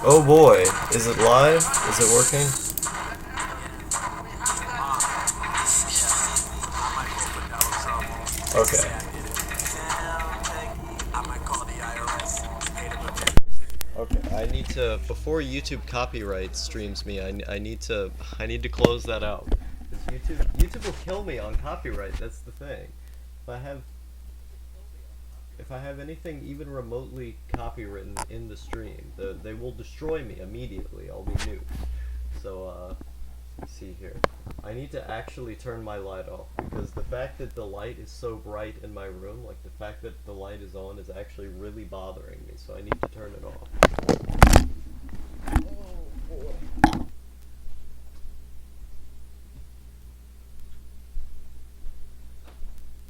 Oh boy, is it live? Is it working? Okay. Okay, I need to before YouTube copyright streams me. I need to close that out. 'Cause YouTube will kill me on copyright. That's the thing. If I have if I have anything even remotely copywritten in the stream, they will destroy me immediately. I'll be nuked. So, let's see here. I need to actually turn my light off because the fact that the light is so bright in my room, like the fact that the light is on, is actually really bothering me. So I need to turn it off.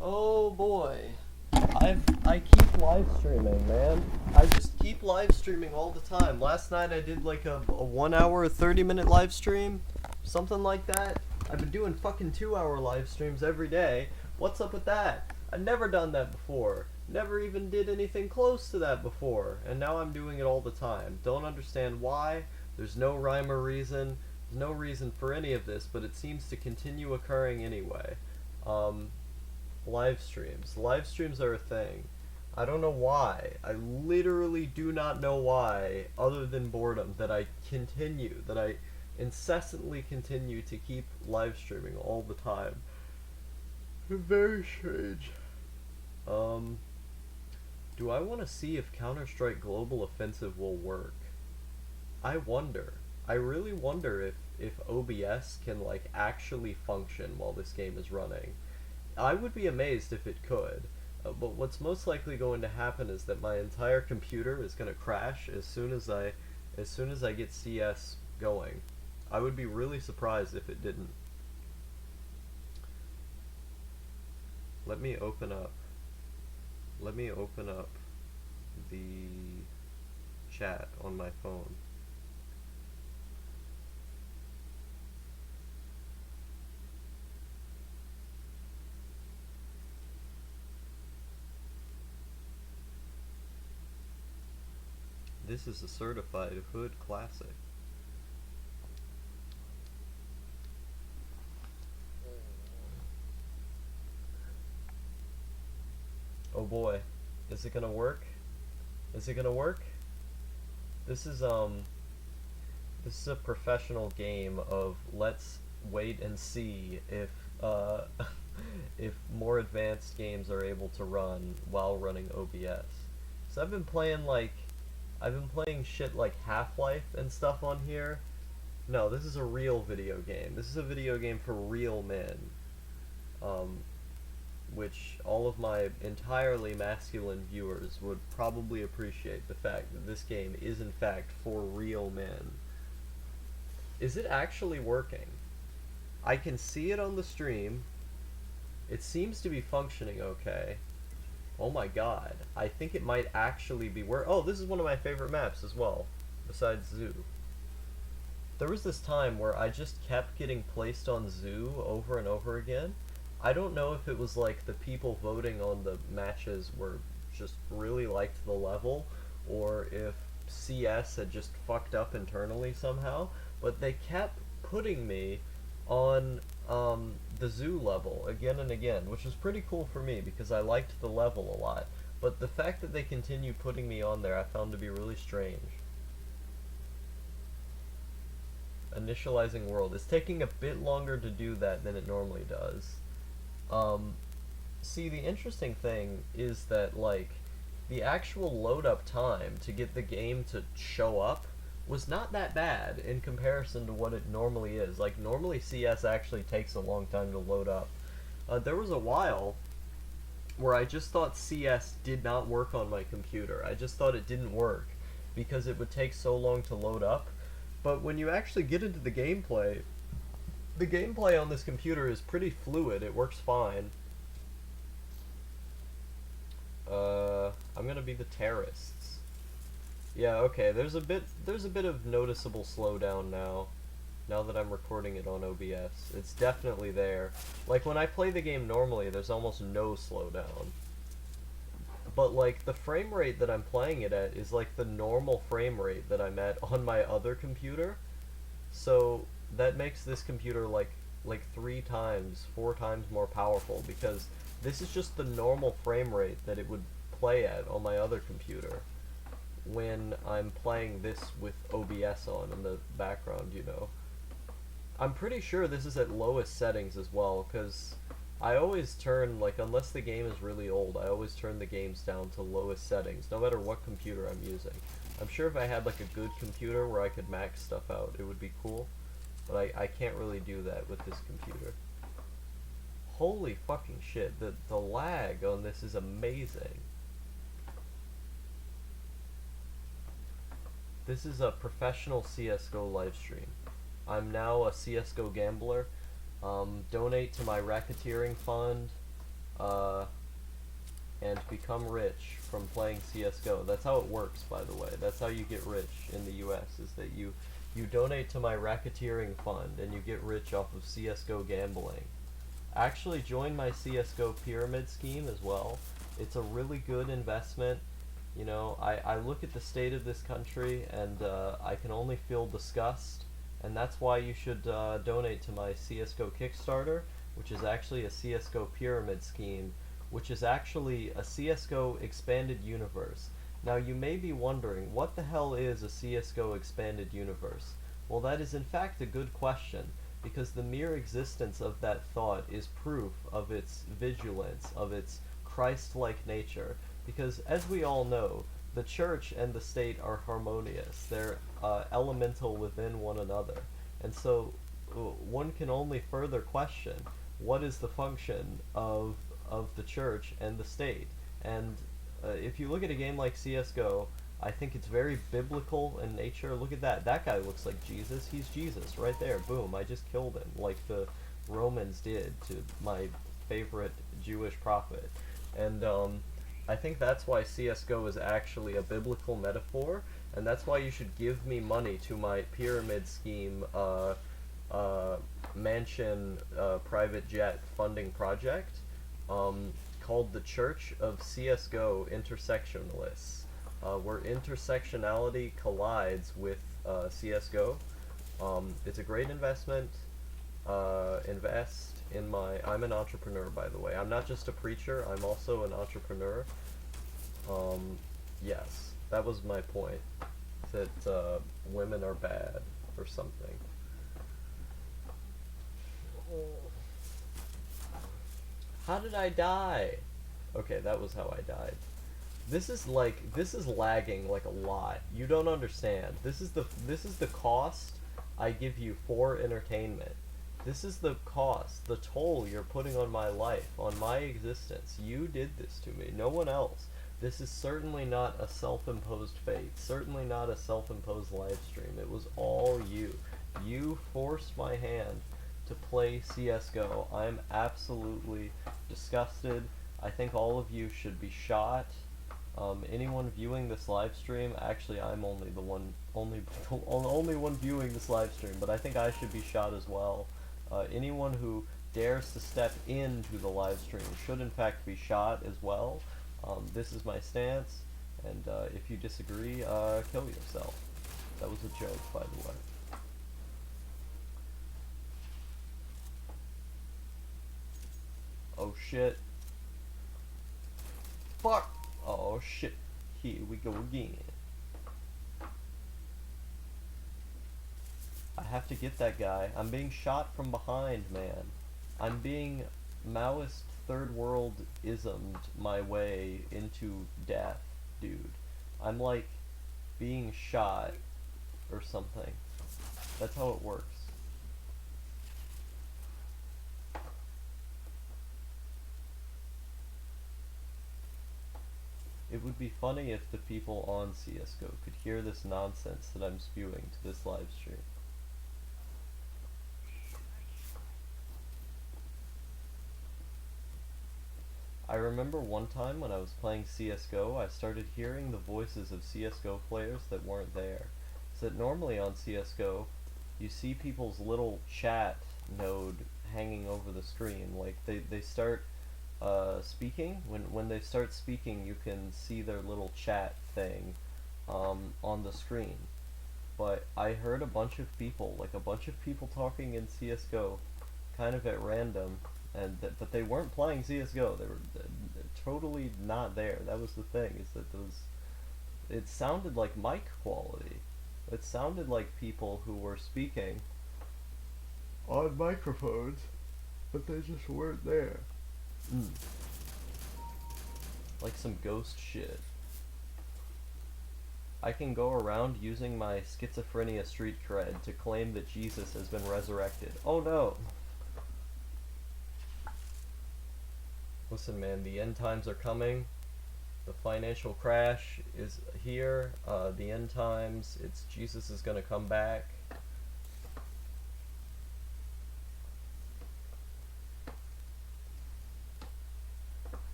Oh boy. Oh boy. I keep live streaming, man. I just keep live streaming all the time. Last night I did like a 1 hour, 30-minute live stream, something like that. I've been doing fucking 2-hour live streams every day. What's up with that? I've never done that before. Never even did anything close to that before. And now I'm doing it all the time. Don't understand why. There's no rhyme or reason. There's no reason for any of this, but it seems to continue occurring anyway. Live streams. Live streams are a thing. I don't know why. I literally do not know why, other than boredom, that I incessantly continue to keep live streaming all the time. Very strange. Do I want to see if Counter-Strike Global Offensive will work? I wonder. I really wonder if OBS can, like, actually function while this game is running. I would be amazed if it could, but what's most likely going to happen is that my entire computer is going to crash as soon as I get CS going. I would be really surprised if it didn't. Let me open up the chat on my phone. This is a certified hood classic. Oh boy, is it gonna work? Is it gonna work? This is a professional game of let's wait and see if if more advanced games are able to run while running OBS. So I've been playing shit like Half-Life and stuff on here. No, this is a real video game. This is a video game for real men. Which all of my entirely masculine viewers would probably appreciate the fact that this game is in fact for real men. Is it actually working? I can see it on the stream. It seems to be functioning okay. Oh my god, I think it might actually be oh, this is one of my favorite maps as well, besides Zoo. There was this time where I just kept getting placed on Zoo over and over again. I don't know if it was like the people voting on the matches were just really liked the level, or if CS had just fucked up internally somehow, but they kept putting me on the Zoo level again and again, which was pretty cool for me because I liked the level a lot. But the fact that they continue putting me on there I found to be really strange. Initializing world. It's taking a bit longer to do that than it normally does. See, the interesting thing is that, like, the actual load up time to get the game to show up was not that bad in comparison to what it normally is. Like, normally CS actually takes a long time to load up. There was a while where I just thought CS did not work on my computer. I just thought it didn't work because it would take so long to load up. But when you actually get into the gameplay on this computer is pretty fluid. It works fine. I'm gonna be the terrorists. Yeah, okay, there's a bit of noticeable slowdown now that I'm recording it on OBS. It's definitely there. Like, when I play the game normally, there's almost no slowdown. but like the frame rate that I'm playing it at is like the normal frame rate that I'm at on my other computer. So that makes this computer like 3 times, 4 times more powerful because this is just the normal frame rate that it would play at on my other computer when I'm playing this with OBS on in the background, you know. I'm pretty sure this is at lowest settings as well, because I always turn, like, unless the game is really old, I always turn the games down to lowest settings, no matter what computer I'm using. I'm sure if I had, like, a good computer where I could max stuff out, it would be cool, but I can't really do that with this computer. Holy fucking shit, the lag on this is amazing. This is a professional CSGO livestream. I'm now a CSGO gambler. Donate to my racketeering fund, and become rich from playing CSGO. That's how it works, by the way. That's how you get rich in the US, is that you donate to my racketeering fund and you get rich off of CSGO gambling. Actually join my CSGO pyramid scheme as well. It's a really good investment. You know, I look at the state of this country and I can only feel disgust, and that's why you should donate to my CSGO Kickstarter, which is actually a CSGO pyramid scheme, which is actually a CSGO expanded universe. Now you may be wondering, what the hell is a CSGO expanded universe? Well, that is in fact a good question, because the mere existence of that thought is proof of its vigilance, of its Christ-like nature, because as we all know, the church and the state are harmonious. They're elemental within one another. And so one can only further question what is the function of the church and the state. And if you look at a game like CSGO, I think it's very biblical in nature. Look at that. That guy looks like Jesus. He's Jesus right there. Boom. I just killed him like the Romans did to my favorite Jewish prophet. And I think that's why CSGO is actually a biblical metaphor, and that's why you should give me money to my pyramid scheme mansion private jet funding project called the Church of CSGO Intersectionalists, where intersectionality collides with CSGO. It's a great investment. Invest in my... I'm an entrepreneur, by the way. I'm not just a preacher, I'm also an entrepreneur. Yes, that was my point. That women are bad, or something. How did I die? Okay, that was how I died. This is lagging like a lot. You don't understand. This is the cost I give you for entertainment. This is the cost, the toll you're putting on my life, on my existence. You did this to me, no one else. This is certainly not a self-imposed fate, certainly not a self-imposed live stream. It was all you. You forced my hand to play CSGO. I'm absolutely disgusted. I think all of you should be shot. Anyone viewing this live stream, actually I'm only one viewing this live stream, but I think I should be shot as well. Anyone who dares to step into the live stream should in fact be shot as well. This is my stance, and if you disagree, kill yourself. That was a joke, by the way. Oh shit. Fuck! Oh shit. Here we go again. I have to get that guy. I'm being shot from behind, man. I'm being Maoist third world-ismed my way into death, dude. I'm like being shot or something. That's how it works. It would be funny if the people on CSGO could hear this nonsense that I'm spewing to this live stream. I remember one time when I was playing CSGO, I started hearing the voices of CSGO players that weren't there. So that normally on CSGO, you see people's little chat node hanging over the screen. Like, they start speaking. When they start speaking, you can see their little chat thing on the screen. But I heard a bunch of people, like a bunch of people talking in CS:GO, kind of at random, but they weren't playing CS:GO. They were totally not there. That was the thing. Is that those? It sounded like mic quality. It sounded like people who were speaking on microphones, but they just weren't there. Mm. Like some ghost shit. I can go around using my schizophrenia street cred to claim that Jesus has been resurrected. Oh no! Listen, man, the end times are coming. The financial crash is here. The end times, it's Jesus is gonna come back.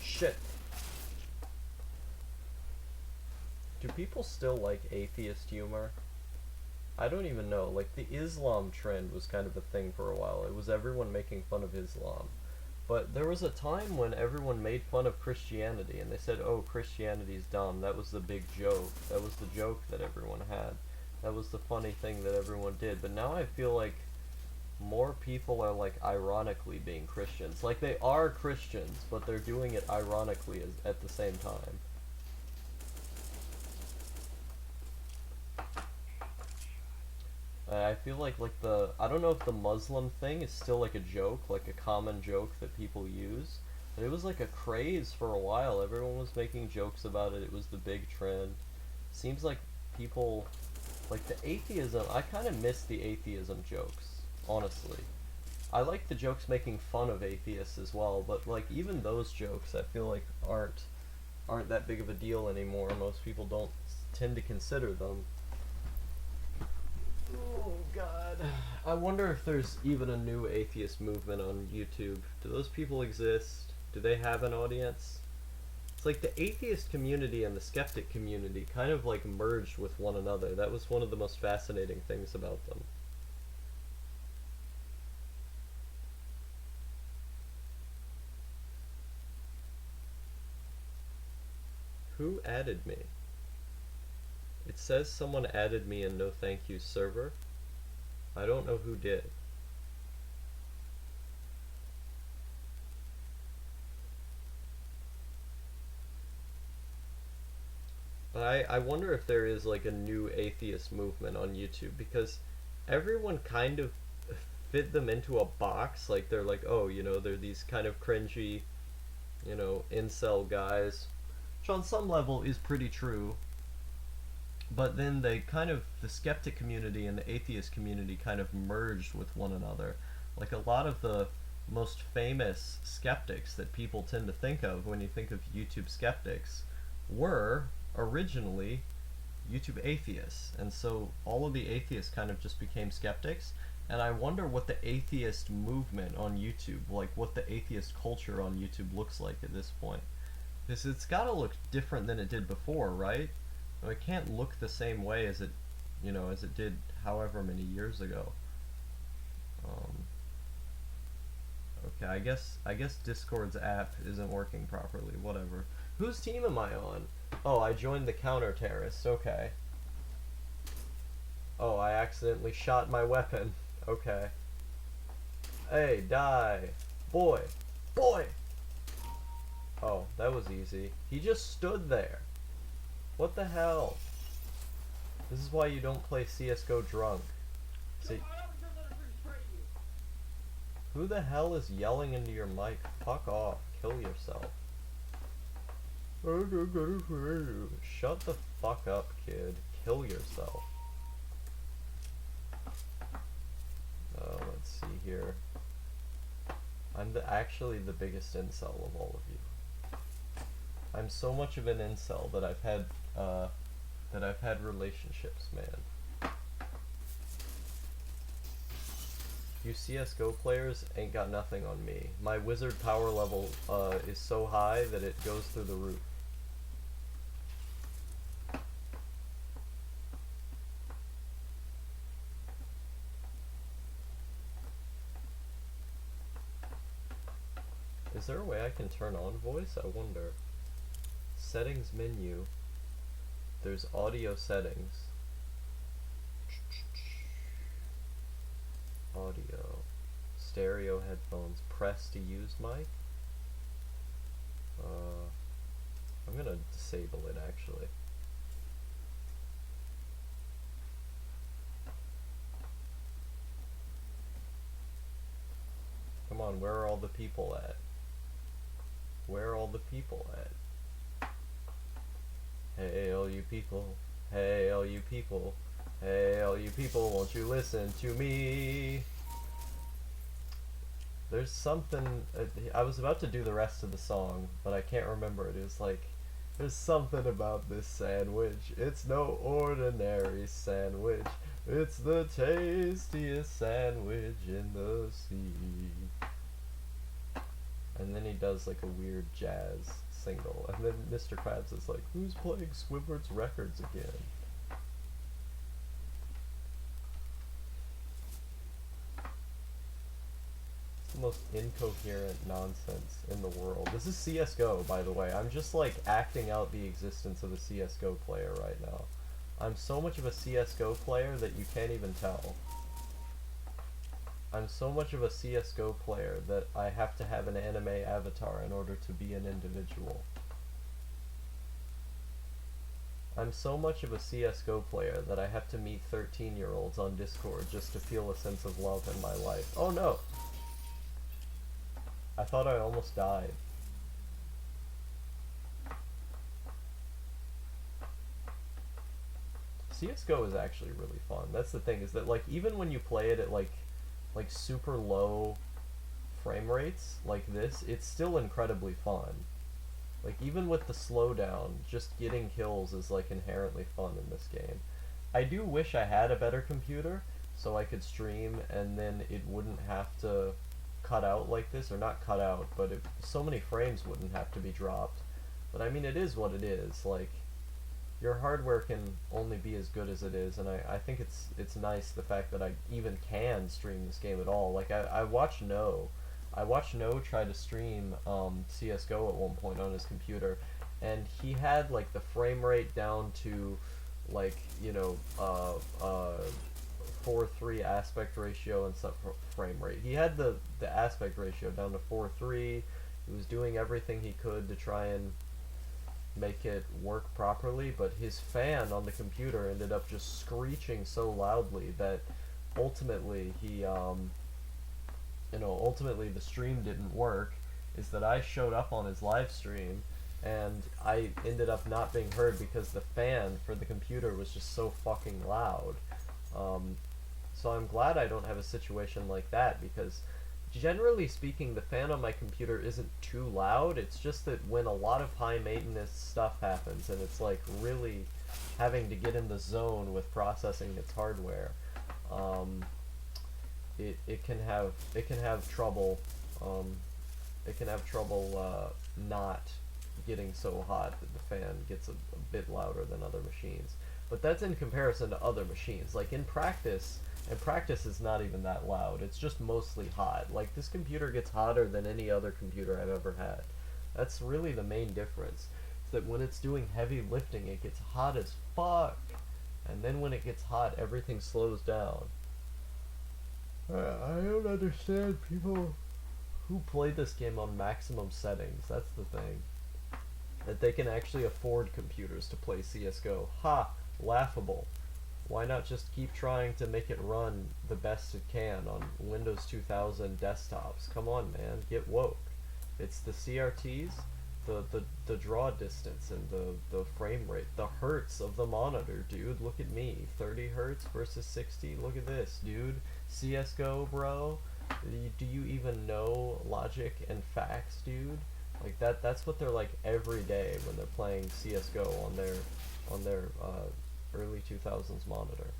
Shit. Do people still like atheist humor? I don't even know. Like, the Islam trend was kind of a thing for a while. It was everyone making fun of Islam. But there was a time when everyone made fun of Christianity, and they said, oh, Christianity's dumb. That was the big joke. That was the joke that everyone had. That was the funny thing that everyone did. But now I feel like more people are, like, ironically being Christians. Like, they are Christians, but they're doing it ironically at the same time. I feel like I don't know if the Muslim thing is still like a joke, like a common joke that people use, but it was like a craze for a while. Everyone was making jokes about it. It was the big trend. Seems like people, like the atheism, I kind of miss the atheism jokes, honestly. I like the jokes making fun of atheists as well, but like even those jokes I feel like aren't that big of a deal anymore. Most people don't tend to consider them. Oh god. I wonder if there's even a new atheist movement on YouTube. Do those people exist? Do they have an audience? It's like the atheist community and the skeptic community kind of like merged with one another. That was one of the most fascinating things about them. Who added me? It says someone added me in no thank you server. I don't know who did. But I wonder if there is like a new atheist movement on YouTube because everyone kind of fit them into a box. Like they're like, oh, you know, they're these kind of cringy, you know, incel guys. Which on some level is pretty true. But then the skeptic community and the atheist community kind of merged with one another. Like a lot of the most famous skeptics that people tend to think of when you think of YouTube skeptics were originally YouTube atheists. And so all of the atheists kind of just became skeptics. And I wonder what the atheist movement on YouTube, like what the atheist culture on YouTube looks like at this point. Because it's got to look different than it did before, right? It can't look the same way as as it did however many years ago. Okay, I guess Discord's app isn't working properly. Whatever. Whose team am I on? Oh, I joined the counter terrorists. Okay. Oh, I accidentally shot my weapon. Okay. Hey, die, boy, boy. Oh, that was easy. He just stood there. What the hell? This is why you don't play CS:GO drunk. See, who the hell is yelling into your mic? Fuck off. Kill yourself. Shut the fuck up, kid. Kill yourself. Let's see here. I'm actually the biggest incel of all of you. I'm so much of an incel that I've had relationships, man. You CS:GO players ain't got nothing on me. My wizard power level is so high that it goes through the roof. Is there a way I can turn on voice? I wonder. Settings menu. There's audio settings. Audio. Stereo headphones. Press to use mic. I'm gonna disable it actually. Come on, where are all the people at? Where are all the people at? Hey, all you people. Hey, all you people. Hey, all you people, won't you listen to me? There's something. I was about to do the rest of the song, but I can't remember it. It was like, there's something about this sandwich. It's no ordinary sandwich. It's the tastiest sandwich in the sea. And then he does like a weird jazz single. And then Mr. Krabs is like, who's playing Squidward's records again? It's the most incoherent nonsense in the world. This is CSGO, by the way. I'm just like acting out the existence of a CSGO player right now. I'm so much of a CSGO player that you can't even tell. I'm so much of a CSGO player that I have to have an anime avatar in order to be an individual. I'm so much of a CSGO player that I have to meet 13-year-olds on Discord just to feel a sense of love in my life. Oh no! I thought I almost died. CSGO is actually really fun. That's the thing, is that like even when you play it at like super low frame rates like this, it's still incredibly fun. Like even with the slowdown, just getting kills is like inherently fun in this game. I do wish I had a better computer so I could stream and then it wouldn't have to cut out like this, or not cut out, but so many frames wouldn't have to be dropped. But I mean, it is what it is. Like, your hardware can only be as good as it is, and I think it's nice the fact that I even can stream this game at all. Like I watched No try to stream CS:GO at one point on his computer, and he had like the frame rate down to like 4:3 aspect ratio and stuff. Frame rate. He had the aspect ratio down to 4:3. He was doing everything he could to try and make it work properly, but his fan on the computer ended up just screeching so loudly that ultimately he ultimately the stream didn't work. Is that I showed up on his live stream and I ended up not being heard because the fan for the computer was just so fucking loud. So I'm glad I don't have a situation like that, because generally speaking, the fan on my computer isn't too loud. It's just that when a lot of high maintenance stuff happens and it's like really having to get in the zone with processing its hardware, it can have trouble not getting so hot that the fan gets a bit louder than other machines. But that's in comparison to other machines. Like in practice, and practice is not even that loud. It's just mostly hot. Like this computer gets hotter than any other computer I've ever had. That's really the main difference. Is that when it's doing heavy lifting, it gets hot as fuck. And then when it gets hot, everything slows down. I don't understand people who play this game on maximum settings. That's the thing. That they can actually afford computers to play CSGO. Ha! Laughable. Why not just keep trying to make it run the best it can on Windows 2000 desktops? Come on, man, get woke. It's the CRTs, the draw distance, and the frame rate, the hertz of the monitor, dude. Look at me, 30 hertz versus 60. Look at this, dude. CS:GO, bro. Do you even know logic and facts, dude? Like that's what they're like every day when they're playing CS:GO on their early 2000s monitor.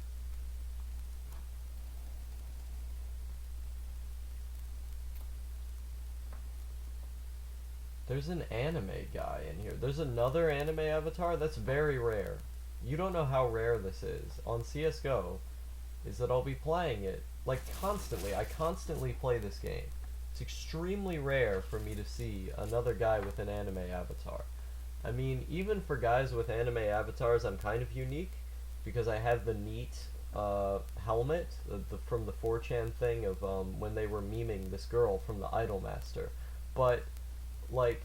There's an anime guy in here. There's another anime avatar? That's very rare. You don't know how rare this is. On CS:GO, is that I'll be playing it, like, constantly. I constantly play this game. It's extremely rare for me to see another guy with an anime avatar. I mean, even for guys with anime avatars, I'm kind of unique because I have the neat helmet from the 4chan thing of when they were memeing this girl from the Idolmaster. But, like,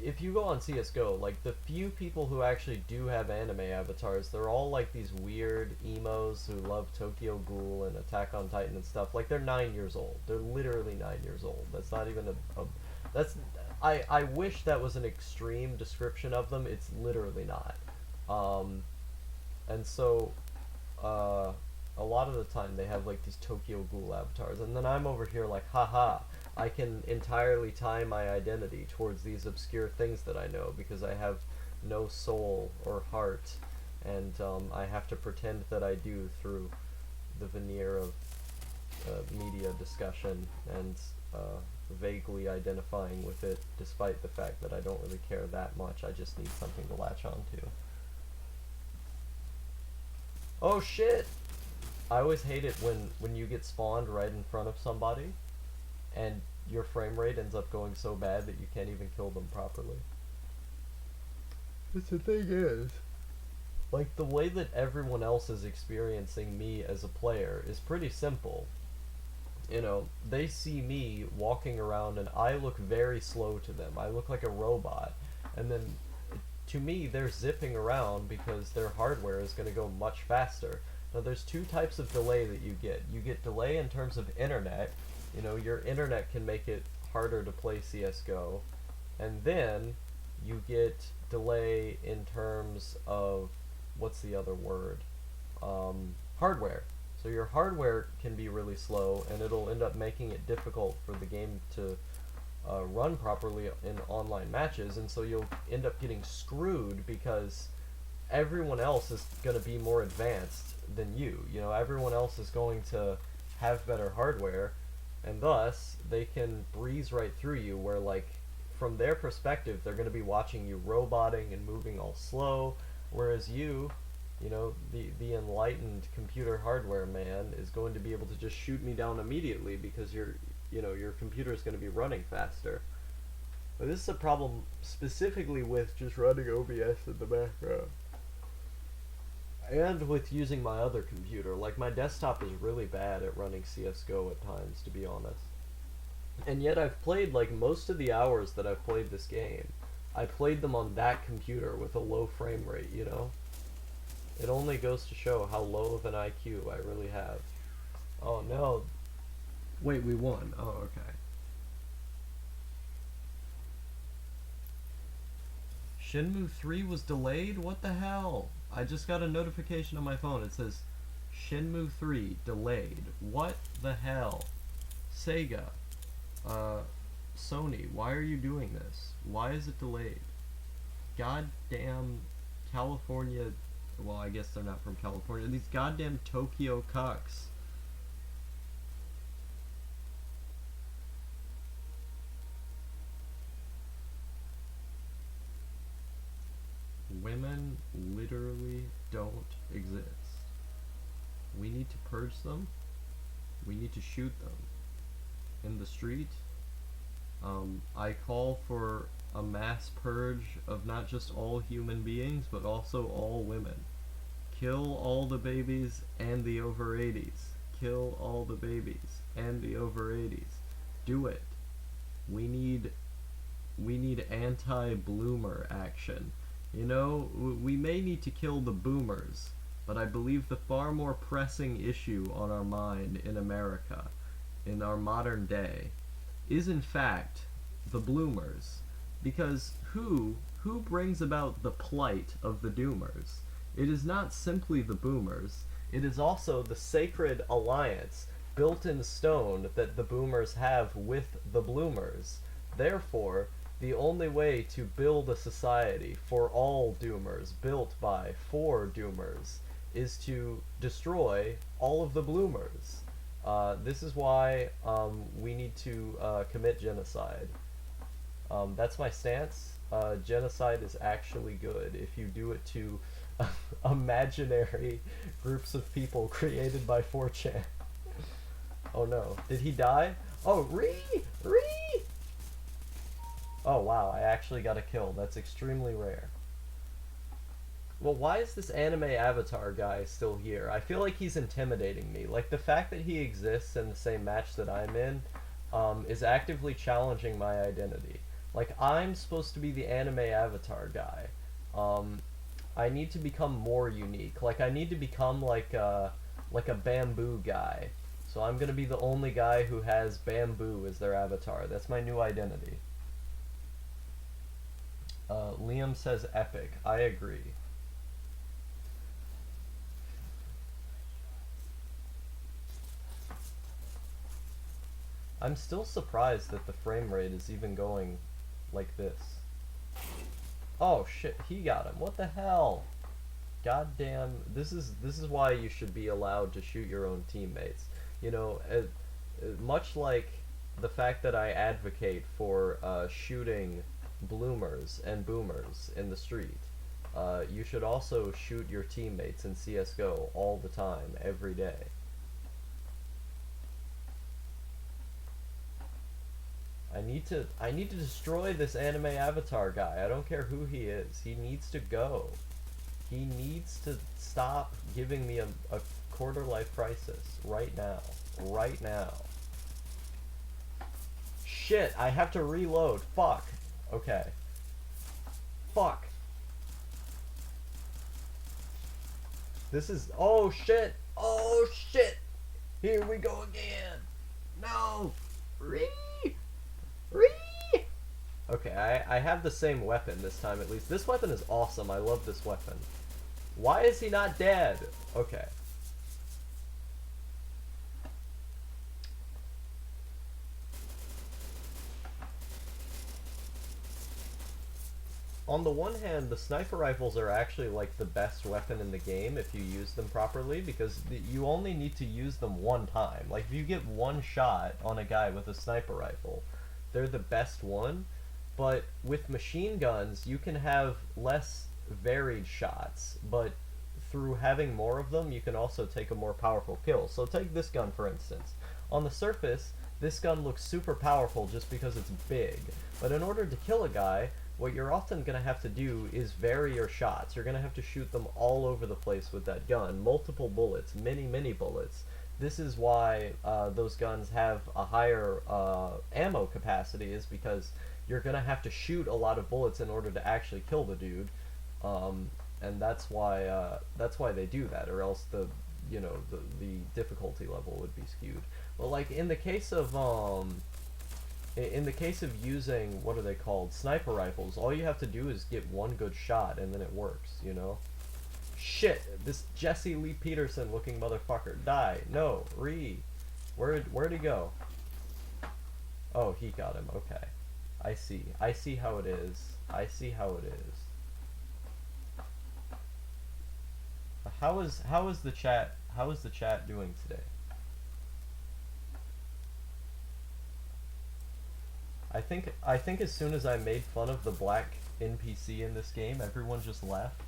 if you go on CSGO, like, the few people who actually do have anime avatars, they're all, like, these weird emos who love Tokyo Ghoul and Attack on Titan and stuff. Like, they're 9 years old. They're literally 9 years old. That's not even that's... I wish that was an extreme description of them. It's literally not. And so, a lot of the time they have, like, these Tokyo Ghoul avatars, and then I'm over here like, haha, I can entirely tie my identity towards these obscure things that I know because I have no soul or heart, and I have to pretend that I do through the veneer of media discussion and vaguely identifying with it, despite the fact that I don't really care that much. I just need something to latch on to. Oh shit! I always hate it when you get spawned right in front of somebody and your frame rate ends up going so bad that you can't even kill them properly. But the thing is, like, the way that everyone else is experiencing me as a player is pretty simple. You know, they see me walking around and I look very slow to them. I look like a robot. And then, to me, they're zipping around because their hardware is going to go much faster. Now, there's two types of delay that you get. You get delay in terms of internet. You know, your internet can make it harder to play CSGO. And then, you get delay in terms of, what's the other word? Hardware. So your hardware can be really slow, and it'll end up making it difficult for the game to run properly in online matches, and so you'll end up getting screwed because everyone else is going to be more advanced than you. You know, everyone else is going to have better hardware, and thus they can breeze right through you, where, like, from their perspective, they're going to be watching you roboting and moving all slow, whereas you know, the enlightened computer hardware man is going to be able to just shoot me down immediately because your computer is going to be running faster. But this is a problem specifically with just running OBS in the background. And with using my other computer. Like, my desktop is really bad at running CSGO at times, to be honest. And yet I've played, like, most of the hours that I've played this game, I played them on that computer with a low frame rate, you know? It only goes to show how low of an IQ I really have. Oh no. Wait, we won. Oh, okay. Shenmue 3 was delayed? What the hell? I just got a notification on my phone. It says Shenmue 3 delayed. What the hell? Sega. Sony, why are you doing this? Why is it delayed? Goddamn California. Well, I guess they're not from California. These goddamn Tokyo cucks. Women literally don't exist. We need to purge them. We need to shoot them. In the street, I call for a mass purge of not just all human beings, but also all women. Kill all the babies and the over 80s. Kill all the babies and the over 80s. Do it. We need anti-bloomer action. You know, we may need to kill the boomers, but I believe the far more pressing issue on our mind in America, in our modern day, is in fact the bloomers. Because who brings about the plight of the doomers? It is not simply the boomers, it is also the sacred alliance built in stone that the boomers have with the bloomers. Therefore, the only way to build a society for all doomers, built by for doomers, is to destroy all of the bloomers. This is why we need to commit genocide. That's my stance. Genocide is actually good if you do it to imaginary groups of people created by 4chan. Oh no. Did he die? Oh, Ree! Oh wow, I actually got a kill. That's extremely rare. Well, why is this anime avatar guy still here? I feel like he's intimidating me. Like, the fact that he exists in the same match that I'm in is actively challenging my identity. Like, I'm supposed to be the anime avatar guy. Um, I need to become more unique. Like, I need to become like a bamboo guy. So I'm gonna be the only guy who has bamboo as their avatar. That's my new identity. Liam says epic. I agree. I'm still surprised that the frame rate is even going like this. Oh shit, he got him. What the hell? Goddamn, this is why you should be allowed to shoot your own teammates. You know, much like the fact that I advocate for shooting bloomers and boomers in the street, you should also shoot your teammates in CS:GO all the time, every day. I need to destroy this anime avatar guy. I don't care who he is. He needs to go. He needs to stop giving me a quarter life crisis right now. Right now. Shit, I have to reload. Fuck. Okay. Fuck. This is, oh shit. Oh shit. Here we go again. No. Ree. Ree. Okay, I have the same weapon this time at least. This weapon is awesome. I love this weapon. Why is he not dead? Okay. On the one hand, the sniper rifles are actually like the best weapon in the game if you use them properly, because you only need to use them one time. Like, if you get one shot on a guy with a sniper rifle, they're the best one. But with machine guns, you can have less varied shots, but through having more of them, you can also take a more powerful kill. So take this gun, for instance. On the surface, this gun looks super powerful just because it's big. But in order to kill a guy, what you're often going to have to do is vary your shots. You're going to have to shoot them all over the place with that gun. Multiple bullets, many bullets. This is why those guns have a higher ammo capacity, is because you're going to have to shoot a lot of bullets in order to actually kill the dude. And that's why they do that, or else the difficulty level would be skewed. But like in the case of using, what are they called, sniper rifles, all you have to do is get one good shot and then it works, you know? Shit, this Jesse Lee Peterson looking motherfucker, die. No, where'd he go? Oh, he got him. Okay, I see how it is. I see how it is. How is the chat doing today? I think as soon as I made fun of the black NPC in this game, everyone just left.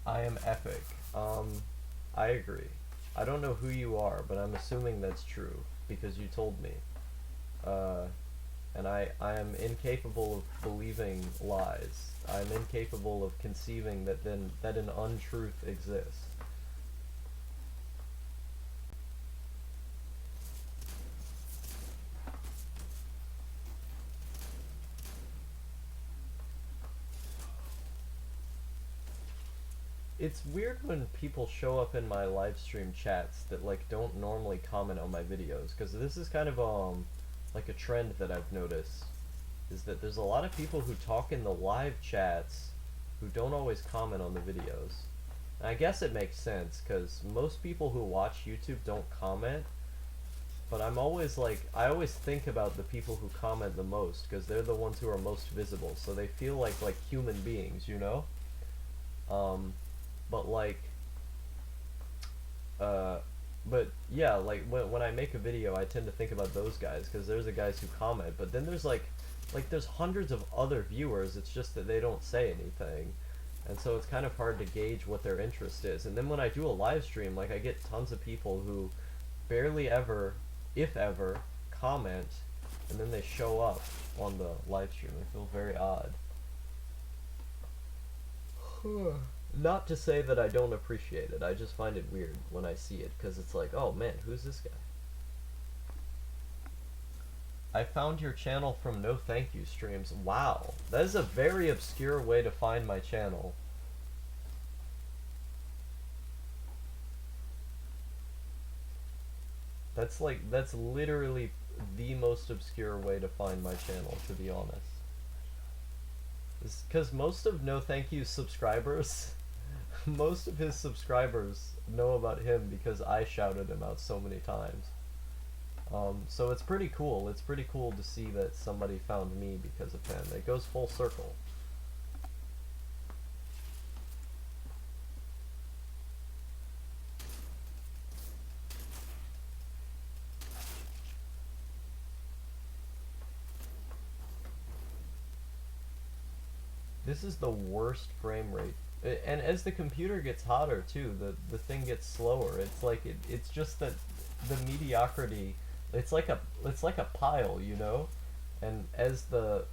I am epic. I agree. I don't know who you are, but I'm assuming that's true because you told me. And I am incapable of believing lies. I'm incapable of conceiving that an untruth exists. It's weird when people show up in my live stream chats that like don't normally comment on my videos, because this is kind of like a trend that I've noticed, is that there's a lot of people who talk in the live chats who don't always comment on the videos. And I guess it makes sense, because most people who watch YouTube don't comment, but I'm always like, I always think about the people who comment the most, because they're the ones who are most visible, so they feel like human beings, you know? But like, but yeah, like when I make a video, I tend to think about those guys, because there's the guys who comment, but then there's like there's hundreds of other viewers. It's just that they don't say anything, And so it's kind of hard to gauge what their interest is. And then when I do a live stream, like I get tons of people who barely ever, if ever, comment, and then they show up on the live stream. It feels very odd. Not to say that I don't appreciate it, I just find it weird when I see it, because it's like, oh man, who's this guy? I found your channel from No Thank You streams. Wow, that is a very obscure way to find my channel. That's literally the most obscure way to find my channel, to be honest. It's because most of No Thank You's subscribers, most of his subscribers know about him because I shouted him out so many times. So it's pretty cool. It's pretty cool to see that somebody found me because of him. It goes full circle. This is the worst frame rate. And as the computer gets hotter too, the thing gets slower. It's like it's just that the mediocrity. It's like a pile, you know, and as the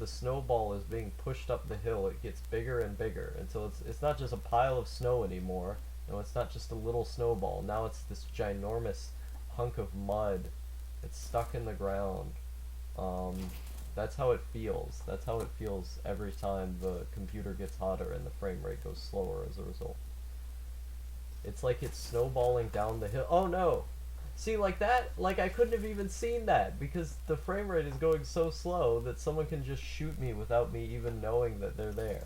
snowball is being pushed up the hill, it gets bigger and bigger until it's not just a pile of snow anymore. No, it's not just a little snowball. Now it's this ginormous hunk of mud. It's stuck in the ground. That's how it feels. That's how it feels every time the computer gets hotter and the frame rate goes slower as a result. It's like it's snowballing down the hill. Oh no! See, like that, like I couldn't have even seen that because the frame rate is going so slow that someone can just shoot me without me even knowing that they're there.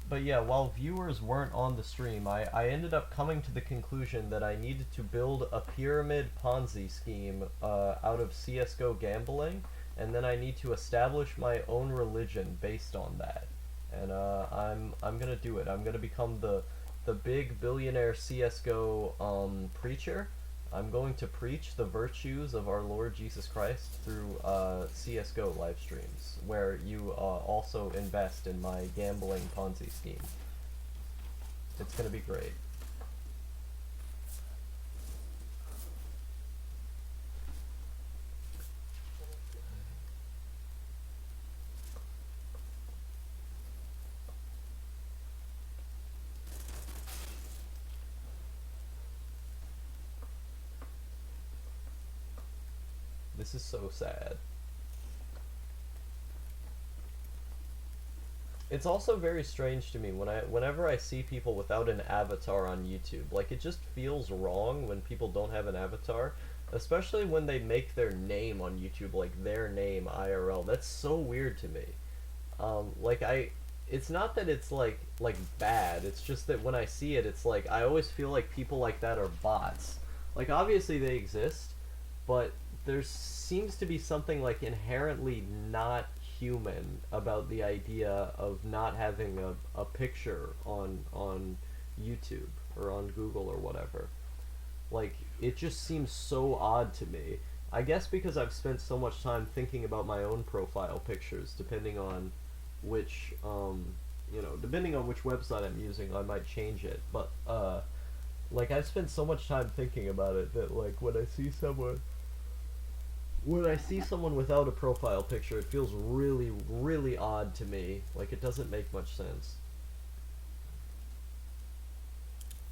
But yeah, while viewers weren't on the stream, I ended up coming to the conclusion that I needed to build a pyramid Ponzi scheme out of CSGO gambling, and then I need to establish my own religion based on that. And I'm gonna do it. I'm gonna become the big billionaire CSGO preacher. I'm going to preach the virtues of our Lord Jesus Christ through CSGO live streams, where you also invest in my gambling Ponzi scheme. It's going to be great. This is so sad. It's also very strange to me whenever I see people without an avatar on YouTube. Like, it just feels wrong when people don't have an avatar, especially when they make their name on YouTube like their name IRL. That's so weird to me. Like it's not that it's like bad. It's just that when I see it, it's like I always feel like people like that are bots. Like, obviously they exist, but there seems to be something like inherently not human about the idea of not having a picture on YouTube or on Google or whatever. Like, it just seems so odd to me. I guess because I've spent so much time thinking about my own profile pictures, depending on which depending on which website I'm using, I might change it. But like, I've spent so much time thinking about it that, like, when I see someone without a profile picture, it feels really, really odd to me. Like, it doesn't make much sense.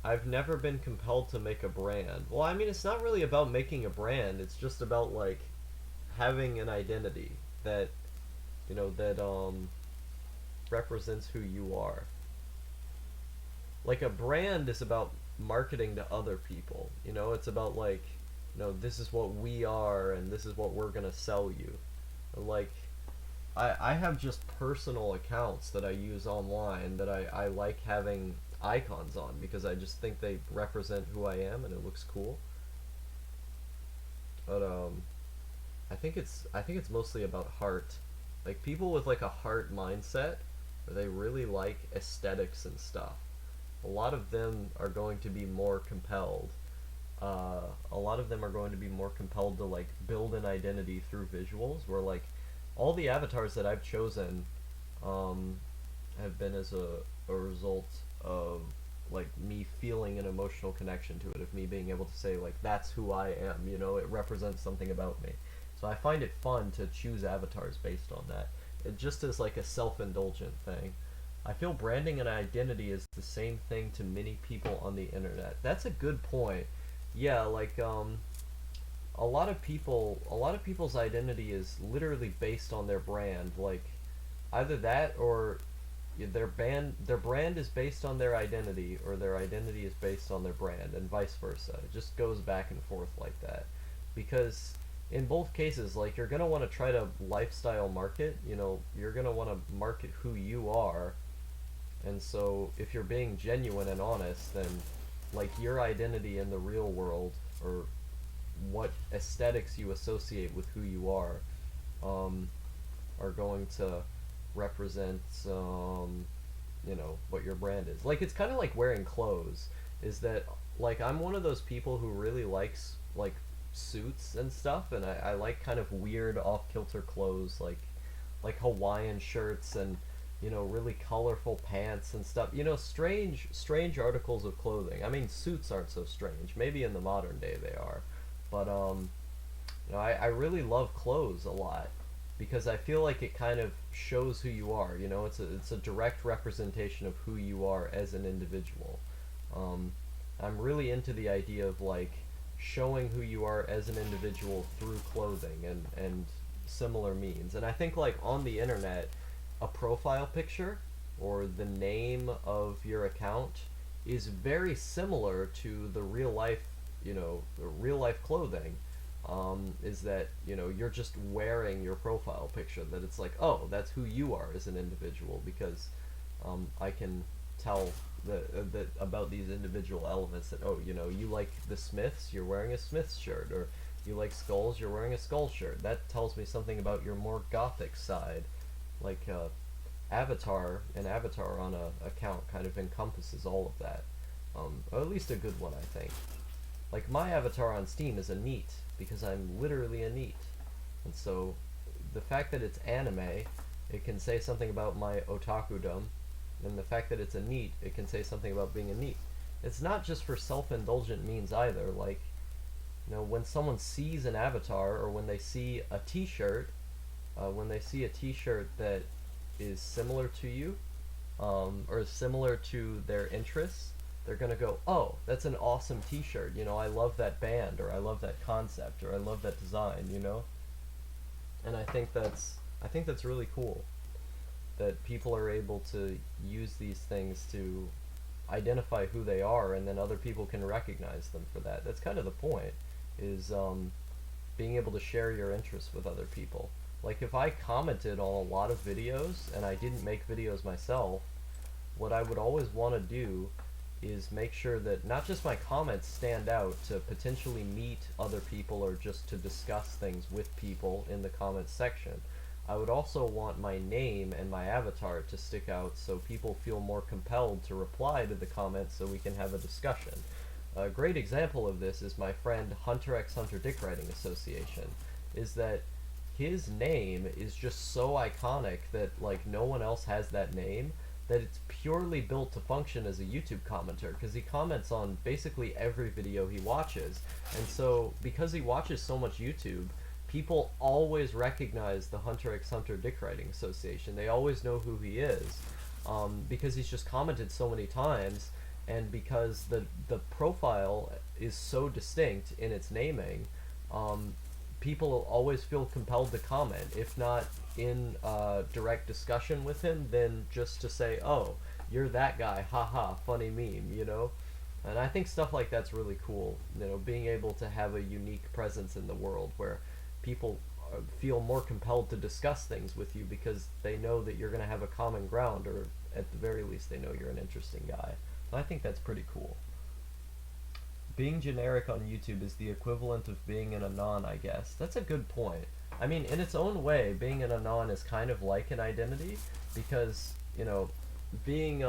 I've never been compelled to make a brand. Well, I mean, it's not really about making a brand. It's just about, like, having an identity that, that represents who you are. Like, a brand is about marketing to other people. It's about, like, this is what we are and this is what we're gonna sell you. And, like, I have just personal accounts that I use online that I like having icons on because I just think they represent who I am and it looks cool. But I think it's mostly about heart. Like, people with like a heart mindset, where they really like aesthetics and stuff. a lot of them are going to be more compelled. A lot of them are going to be more compelled to like build an identity through visuals. Where like all the avatars that I've chosen um, have been as a result of like me feeling an emotional connection to it, of me being able to say like that's who I am. You know, it represents something about me. So I find it fun to choose avatars based on that. It just is like a self-indulgent thing. I feel branding and identity is the same thing to many people on the internet. That's a good point. Yeah, like a lot of people's identity is literally based on their brand. Like either that or their brand is based on their identity, or their identity is based on their brand, and vice versa. It just goes back and forth like that. Because in both cases, like you're gonna want to try to lifestyle market. You know, you're gonna want to market who you are, and so if you're being genuine and honest, then like your identity in the real world, or what aesthetics you associate with who you um, are going to represent, what your brand is. Like it's kind of like wearing clothes. Is that like I'm one of those people who really likes like suits and stuff, and I like kind of weird off kilter clothes, like Hawaiian shirts and really colorful pants and stuff. Strange articles of clothing. I mean, suits aren't so strange. Maybe in the modern day they are, but I really love clothes a lot because I feel like it kind of shows who you are. It's a direct representation of who you are as an individual. Um, I'm really into the idea of like showing who you are as an individual through clothing and similar means. And I think like on the internet, a profile picture or the name of your account is very similar to the real life, the real life clothing. Is that you're just wearing your profile picture, that it's like, oh, that's who you are as an individual, because I can tell that about these individual elements, that oh, you like the Smiths, you're wearing a Smiths shirt, or you like skulls, you're wearing a skull shirt. That tells me something about your more gothic side. Like an avatar on a account kind of encompasses all of that, or at least a good one, I think. Like my avatar on Steam is a NEET because I'm literally a NEET, and so the fact that it's anime, it can say something about my otakudom, and the fact that it's a NEET, it can say something about being a NEET. It's not just for self-indulgent means either. Like, when someone sees an avatar, or when they see a T-shirt, that is similar to you, or similar to their interests, they're gonna go, oh, that's an awesome T-shirt. I love that band, or I love that concept, or I love that design. And I think that's really cool that people are able to use these things to identify who they are, and then other people can recognize them for that. That's kind of the point, is being able to share your interests with other people. Like if I commented on a lot of videos and I didn't make videos myself, what I would always want to do is make sure that not just my comments stand out to potentially meet other people or just to discuss things with people in the comments section. I would also want my name and my avatar to stick out so people feel more compelled to reply to the comments so we can have a discussion. A great example of this is my friend Hunter x Hunter Dick Writing Association. Is that his name is just so iconic that like no one else has that name, that it's purely built to function as a YouTube commenter, because he comments on basically every video he watches. And so because he watches so much YouTube, people always recognize the Hunter x Hunter Dick Writing Association. They always know who he is, because he's just commented so many times, and because the profile is so distinct in its naming. People always feel compelled to comment, if not in direct discussion with him, then just to say, oh, you're that guy, haha, funny meme. And I think stuff like that's really cool, being able to have a unique presence in the world where people feel more compelled to discuss things with you because they know that you're going to have a common ground, or at the very least they know you're an interesting guy. I think that's pretty cool. Being generic on YouTube is the equivalent of being an anon, I guess. That's a good point. I mean, in its own way, being an anon is kind of like an identity, because, being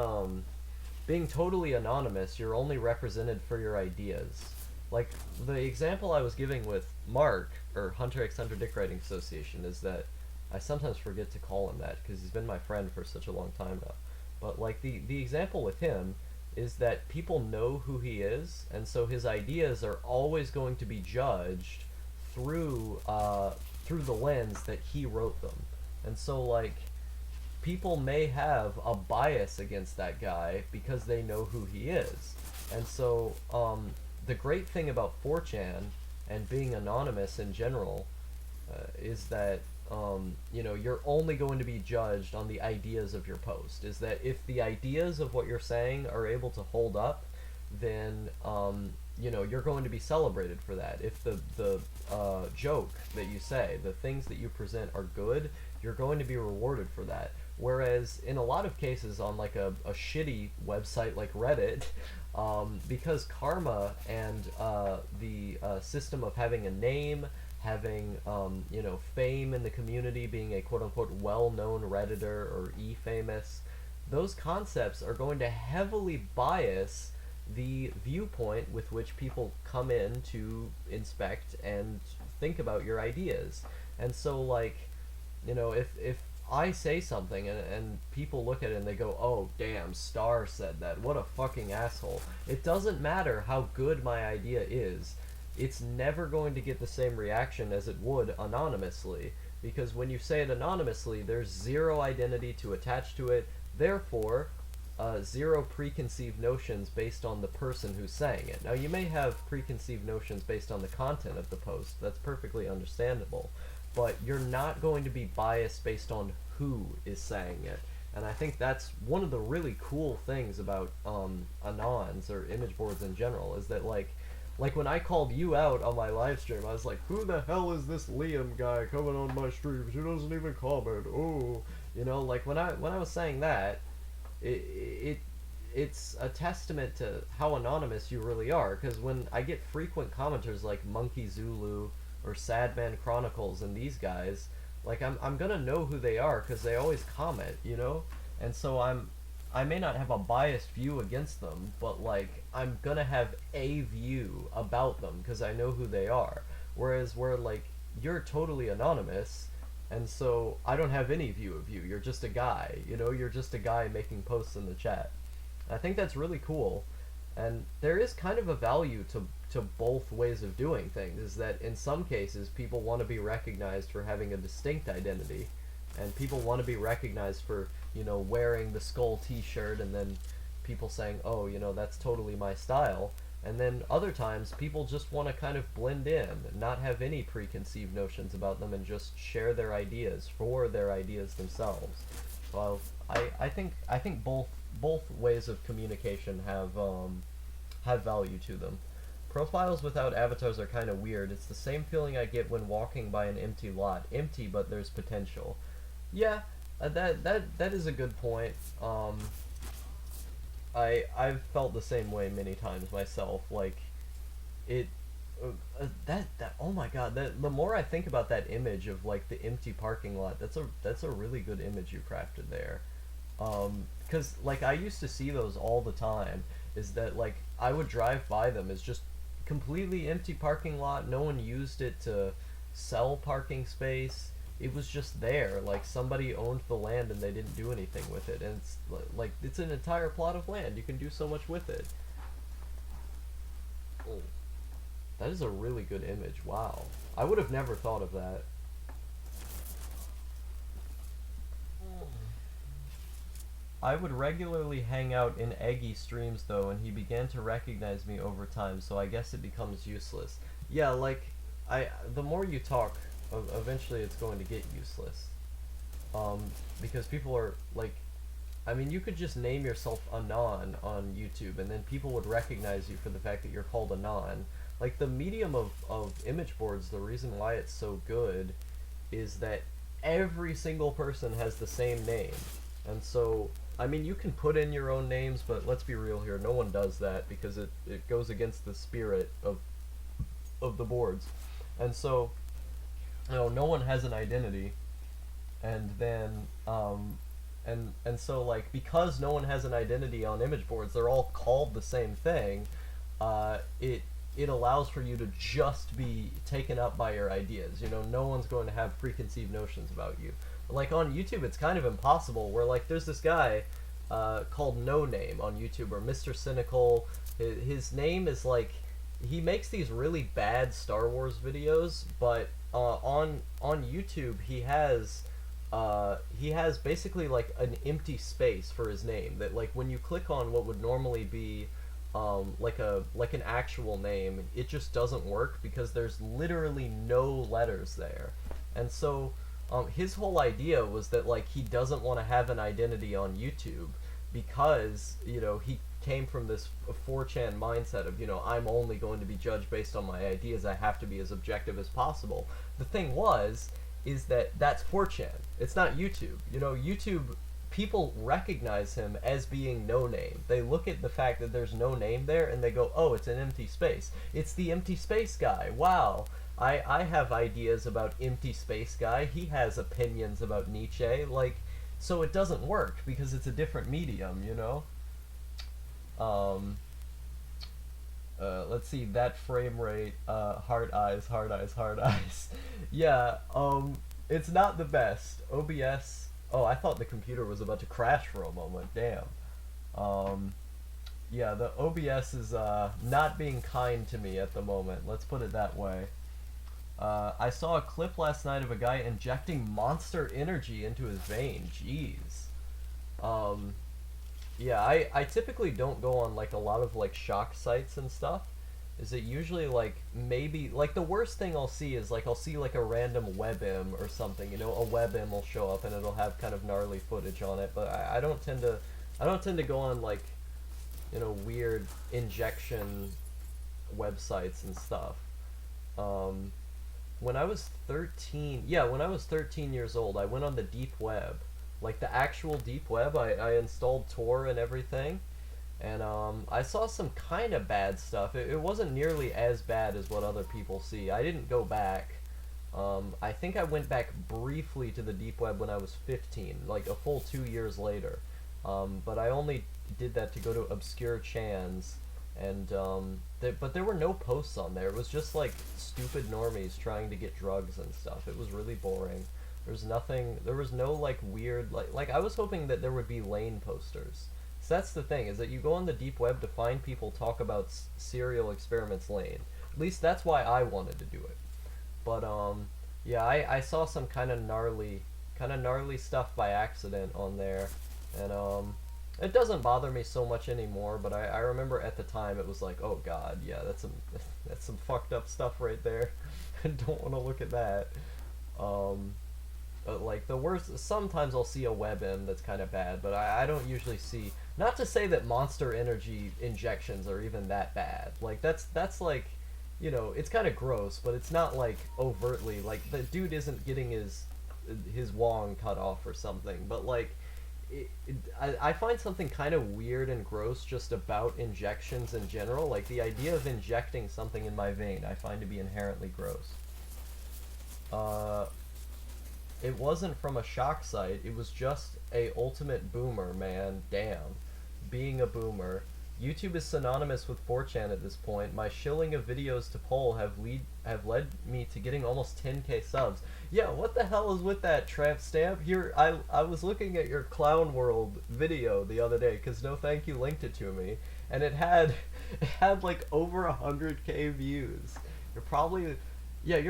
being totally anonymous, you're only represented for your ideas. Like the example I was giving with Mark, or Hunter x Hunter Dick Writing Association, is that I sometimes forget to call him that because he's been my friend for such a long time now. But like the example with him is that people know who he is, and so his ideas are always going to be judged through the lens that he wrote them. And so like people may have a bias against that guy because they know who he is. And so the great thing about 4chan and being anonymous in general is that you're only going to be judged on the ideas of your post. Is that if the ideas of what you're saying are able to hold up, then you're going to be celebrated for that. If the joke that you say, the things that you present are good, you're going to be rewarded for that. Whereas in a lot of cases on like a shitty website like Reddit, because karma and the system of having a name, having fame in the community, being a quote-unquote well-known Redditor or e-famous, those concepts are going to heavily bias the viewpoint with which people come in to inspect and think about your ideas. And so like, if I say something and people look at it and they go, oh damn, Star said that, what a fucking asshole, it doesn't matter how good my idea is, it's never going to get the same reaction as it would anonymously, because when you say it anonymously, there's zero identity to attach to it, therefore zero preconceived notions based on the person who's saying it. Now you may have preconceived notions based on the content of the post, that's perfectly understandable, but you're not going to be biased based on who is saying it. And I think that's one of the really cool things about anons or image boards in general, is that like when I called you out on my live stream, I was like, who the hell is this Liam guy coming on my streams? He doesn't even comment. Oh, like when I was saying that, it's a testament to how anonymous you really are. Because when I get frequent commenters like Monkey Zulu or Sadman Chronicles and these guys, like I'm gonna know who they are because they always comment, and so I may not have a biased view against them, but like I'm gonna have a view about them because I know who they are. Whereas where like you're totally anonymous, and so I don't have any view of you. You're just a guy, you're just a guy making posts in the chat. I think that's really cool, and there is kind of a value to both ways of doing things. Is that in some cases people want to be recognized for having a distinct identity, and people want to be recognized for wearing the skull t-shirt, and then people saying, oh, that's totally my style. And then other times people just want to kind of blend in, not have any preconceived notions about them, and just share their ideas for their ideas themselves. Well, I think both ways of communication have value to them. Profiles without avatars are kind of weird. It's the same feeling I get when walking by an empty lot. Empty, but there's potential. Yeah, that is a good point. I've felt the same way many times myself. Like, that oh my god, the more I think about that image of like the empty parking lot, that's a really good image you crafted there. Because like I used to see those all the time. Is that like I would drive by them as just completely empty parking lot. No one used it to sell parking space. It was just there, like somebody owned the land and they didn't do anything with it, and it's like it's an entire plot of land. You can do so much with it. Oh, that is a really good image. Wow, I would have never thought of that. I would regularly hang out in Eggy streams though, and he began to recognize me over time, so I guess it becomes useless. Yeah, like the more you talk, eventually it's going to get useless. Because people are like, I mean, you could just name yourself Anon on YouTube, and then people would recognize you for the fact that you're called Anon. Like the medium of image boards, the reason why it's so good is that every single person has the same name. And so, I mean, you can put in your own names, but let's be real here, no one does that because it goes against the spirit of the boards. And so, no one has an identity, and then and so like because no one has an identity on image boards, they're all called the same thing. It allows for you to just be taken up by your ideas. You know, no one's going to have preconceived notions about you. Like on YouTube, it's kind of impossible. Where like there's this guy called No Name on YouTube, or Mr. Cynical. His name is like, he makes these really bad Star Wars videos, but on YouTube he has basically like an empty space for his name, that like when you click on what would normally be like an actual name, it just doesn't work because there's literally no letters there. And so his whole idea was that like he doesn't want to have an identity on YouTube because, you know, he came from this 4chan mindset of, you know, I'm only going to be judged based on my ideas, I have to be as objective as possible. The thing is that that's 4chan. It's not YouTube. You know, YouTube, people recognize him as being No Name. They look at the fact that there's no name there and they go, oh, it's an empty space. It's the empty space guy. Wow. I have ideas about empty space guy. He has opinions about Nietzsche. Like, so it doesn't work because it's a different medium, you know? Let's see, that frame rate, hard eyes, hard eyes, hard eyes. Yeah, it's not the best. OBS, oh, I thought the computer was about to crash for a moment, damn. Yeah, the OBS is, not being kind to me at the moment, let's put it that way. I saw a clip last night of a guy injecting Monster Energy into his vein, jeez. Yeah, I typically don't go on like a lot of like shock sites and stuff. Is it usually like maybe like the worst thing I'll see is like I'll see like a random WebM or something, you know, a WebM will show up and it'll have kind of gnarly footage on it, but I don't tend to go on like, you know, weird injection websites and stuff. When I was 13, yeah, when I was 13 years old, I went on the deep web. Like the actual deep web, I installed Tor and everything, and I saw some kind of bad stuff. It wasn't nearly as bad as what other people see. I didn't go back. I think I went back briefly to the deep web when I was 15, like a full 2 years later. But I only did that to go to obscure chans, and but there were no posts on there. It was just like stupid normies trying to get drugs and stuff. It was really boring. There's nothing, there was no like weird, like I was hoping that there would be lane posters. So that's the thing, is that you go on the deep web to find people talk about serial experiments lane. At least that's why I wanted to do it. But yeah, I saw some kind of gnarly stuff by accident on there, and it doesn't bother me so much anymore, but I remember at the time it was like, oh god, yeah, that's some fucked up stuff right there. I don't want to look at that. But like the worst, sometimes I'll see a WebM that's kind of bad, but I don't usually see, not to say that Monster Energy injections are even that bad. Like that's like, you know, it's kind of gross, but it's not like overtly, like the dude isn't getting his wong cut off or something, but like I find something kind of weird and gross just about injections in general. Like the idea of injecting something in my vein I find to be inherently gross. It wasn't from a shock site, it was just a ultimate boomer, man. Damn. Being a boomer. YouTube is synonymous with 4chan at this point. My shilling of videos to poll have led me to getting almost 10k subs. Yeah, what the hell is with that, Tramp Stamp? Here, I was looking at your Clown World video the other day, because No Thank You linked it to me, and it had like over 100k views. You're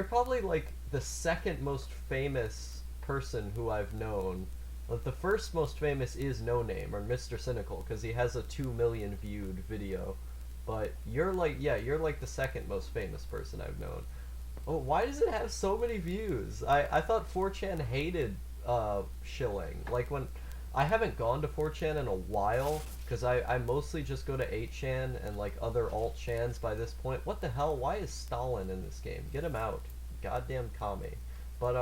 probably like the second most famous person who I've known. But the first most famous is No Name, or Mr. Cynical, because he has a 2 million viewed video. But you're like, yeah, you're like the second most famous person I've known. Oh, why does it have so many views? I thought 4chan hated shilling. Like when, I haven't gone to 4chan in a while, because I mostly just go to 8chan and like other alt chans by this point. What the hell? Why is Stalin in this game? Get him out. Goddamn commie. But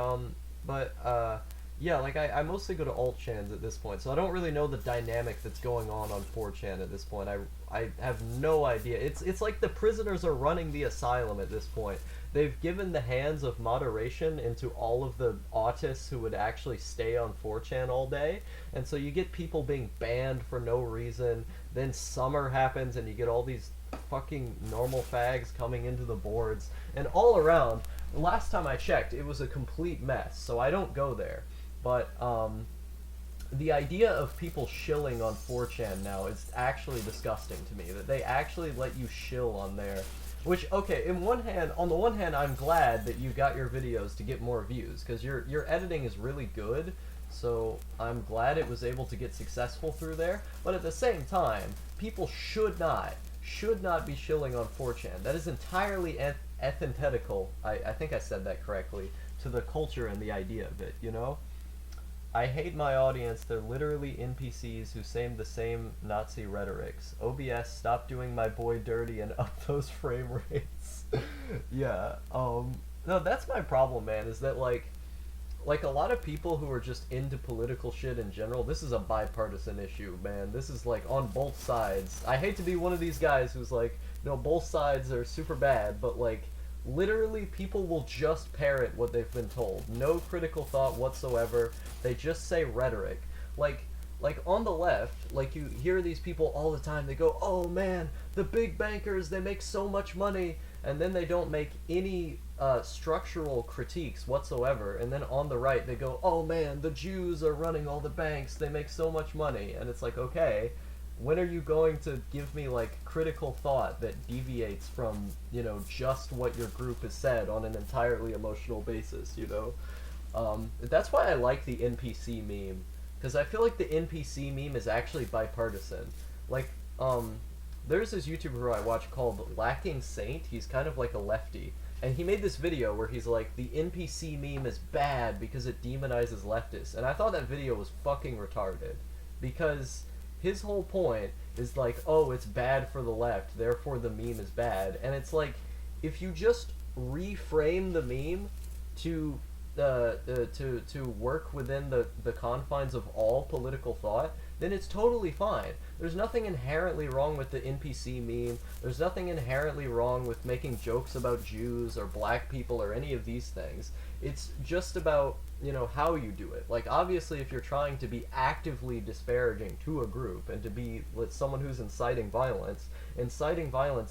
yeah, like I mostly go to alt chans at this point, so I don't really know the dynamic that's going on 4chan at this point. I have no idea. It's like the prisoners are running the asylum at this point. they've given the hands of moderation into all of the autists who would actually stay on 4chan all day, and so you get people being banned for no reason. Then summer happens, and you get all these fucking normal fags coming into the boards, and all around. Last time I checked, it was a complete mess. So I don't go there, but the idea of people shilling on 4chan now is actually disgusting to me. That they actually let you shill on there. Which, okay, on the one hand, I'm glad that you got your videos to get more views, because your editing is really good, so I'm glad it was able to get successful through there. But at the same time, people should not be shilling on 4chan. That is entirely antithetical, I think I said that correctly, to the culture and the idea of it, you know? I hate my audience. They're literally NPCs who say the same Nazi rhetorics. OBS, stop doing my boy dirty and up those frame rates. Yeah, no, that's my problem, man, is that, like a lot of people who are just into political shit in general, this is a bipartisan issue, man. This is, like, on both sides. I hate to be one of these guys who's like, no, both sides are super bad, but, like, literally, people will just parrot what they've been told. No critical thought whatsoever. They just say rhetoric. Like on the left, like, you hear these people all the time. They go, oh man, the big bankers, they make so much money. And then they don't make any structural critiques whatsoever. And then on the right, they go, oh man, the Jews are running all the banks. They make so much money. And it's like, okay, when are you going to give me, like, critical thought that deviates from, you know, just what your group has said on an entirely emotional basis, you know? That's why I like the NPC meme, because I feel like the NPC meme is actually bipartisan. Like, there's this YouTuber who I watch called Lacking Saint. He's kind of like a lefty, and he made this video where he's like, the NPC meme is bad because it demonizes leftists, and I thought that video was fucking retarded, because his whole point is like, oh, it's bad for the left, therefore the meme is bad. And it's like, if you just reframe the meme to work within the confines of all political thought, then it's totally fine. There's nothing inherently wrong with the NPC meme. There's nothing inherently wrong with making jokes about Jews or black people or any of these things. It's just about, you know, how you do it. Like, obviously, if you're trying to be actively disparaging to a group and to be with someone who's inciting violence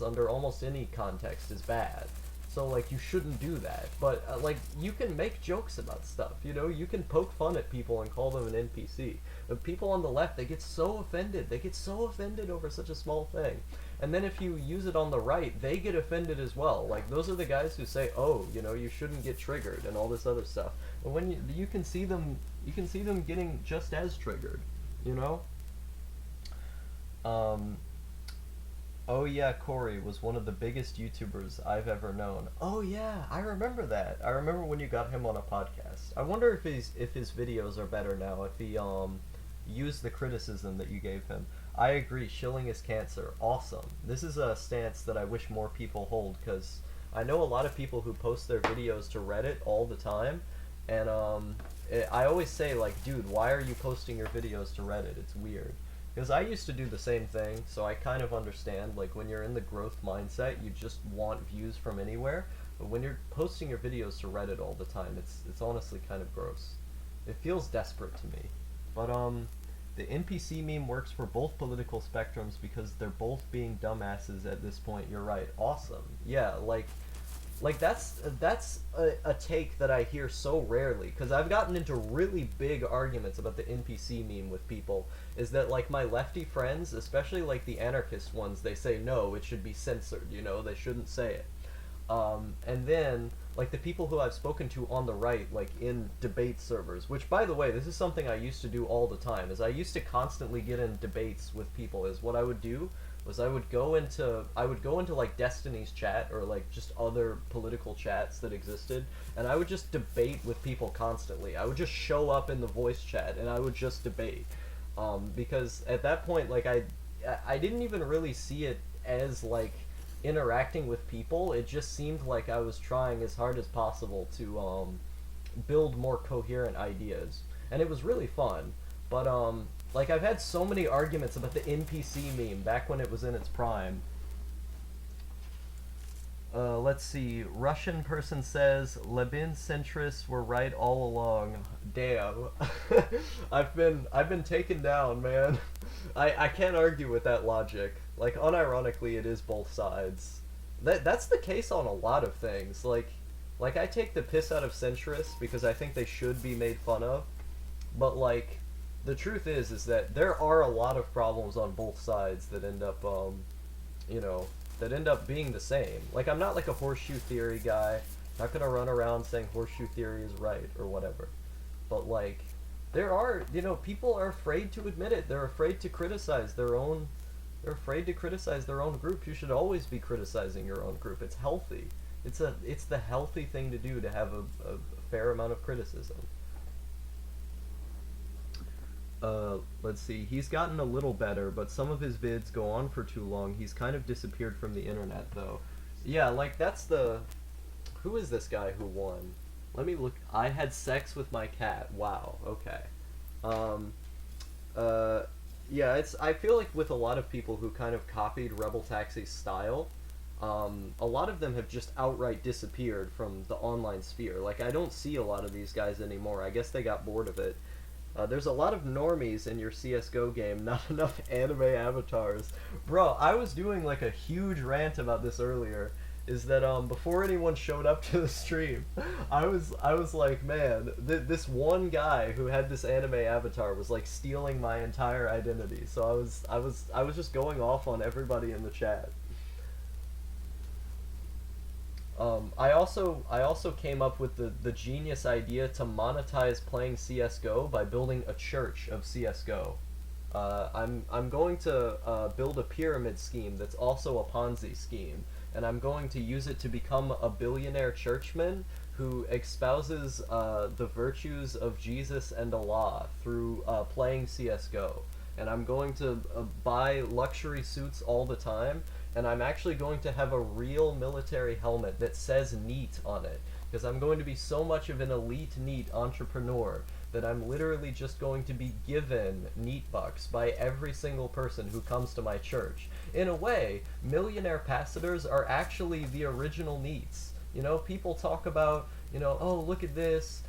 under almost any context is bad. So, like, you shouldn't do that. But, like, you can make jokes about stuff, you know? You can poke fun at people and call them an NPC. But people on the left, they get so offended. They get so offended over such a small thing. And then if you use it on the right, they get offended as well. Like, those are the guys who say, oh, you know, you shouldn't get triggered and all this other stuff. And when you can see them getting just as triggered, you know? Oh yeah, Corey was one of the biggest YouTubers I've ever known. Oh yeah, I remember that. I remember when you got him on a podcast. I wonder if his videos are better now, if he used the criticism that you gave him. I agree, shilling is cancer. Awesome. This is a stance that I wish more people hold, because I know a lot of people who post their videos to Reddit all the time, and I always say, like, dude, why are you posting your videos to Reddit? It's weird. Because I used to do the same thing, so I kind of understand, like, when you're in the growth mindset, you just want views from anywhere, but when you're posting your videos to Reddit all the time, it's honestly kind of gross. It feels desperate to me. But, the NPC meme works for both political spectrums because they're both being dumbasses at this point. You're right. Awesome. Yeah, like that's a take that I hear so rarely, because I've gotten into really big arguments about the NPC meme with people, is that, like, my lefty friends, especially, like, the anarchist ones, they say, no, it should be censored, you know, they shouldn't say it. And then, like, the people who I've spoken to on the right, like, in debate servers, which, by the way, this is something I used to do all the time, is I used to constantly get in debates with people, is what I would do was I would go into like Destiny's chat, or like just other political chats that existed, and I would just debate with people constantly. I would just show up in the voice chat and I would just debate, because at that point, like, I didn't even really see it as, like, interacting with people. It just seemed like I was trying as hard as possible to build more coherent ideas, and it was really fun. But like, I've had so many arguments about the NPC meme back when it was in its prime. Let's see. Russian person says Lebin centrists were right all along. Damn, I've been taken down, man. I can't argue with that logic. Like unironically, it is both sides. That's the case on a lot of things. Like I take the piss out of centrists because I think they should be made fun of. But like, the truth is that there are a lot of problems on both sides that end up you know, that end up being the same. Like, I'm not like a horseshoe theory guy. Not gonna run around saying horseshoe theory is right or whatever. But like, there are, people are afraid to admit it. They're afraid to criticize their own. They're afraid to criticize their own group. You should always be criticizing your own group. It's healthy. It's the healthy thing to do to have a fair amount of criticism. Let's see. He's gotten a little better, but some of his vids go on for too long. He's kind of disappeared from the internet, though. Yeah, like, that's the... Who is this guy who won? Let me look. I had sex with my cat. Wow, okay. Um, uh, yeah, I feel like with a lot of people who kind of copied Rebel Taxi's style, a lot of them have just outright disappeared from the online sphere. Like, I don't see a lot of these guys anymore. I guess they got bored of it. There's a lot of normies in your CSGO game, not enough anime avatars. Bro, I was doing like a huge rant about this earlier, is that before anyone showed up to the stream, I was like, man, this one guy who had this anime avatar was like stealing my entire identity. So I was just going off on everybody in the chat. I also came up with the genius idea to monetize playing CS:GO by building a church of CS:GO. I'm going to build a pyramid scheme that's also a Ponzi scheme, and I'm going to use it to become a billionaire churchman who espouses the virtues of Jesus and Allah through playing CS:GO. And I'm going to buy luxury suits all the time, and I'm actually going to have a real military helmet that says NEAT on it, because I'm going to be so much of an elite NEAT entrepreneur that I'm literally just going to be given NEAT bucks by every single person who comes to my church. In a way, millionaire passadors are actually the original NEATs. People talk about, oh, look at this,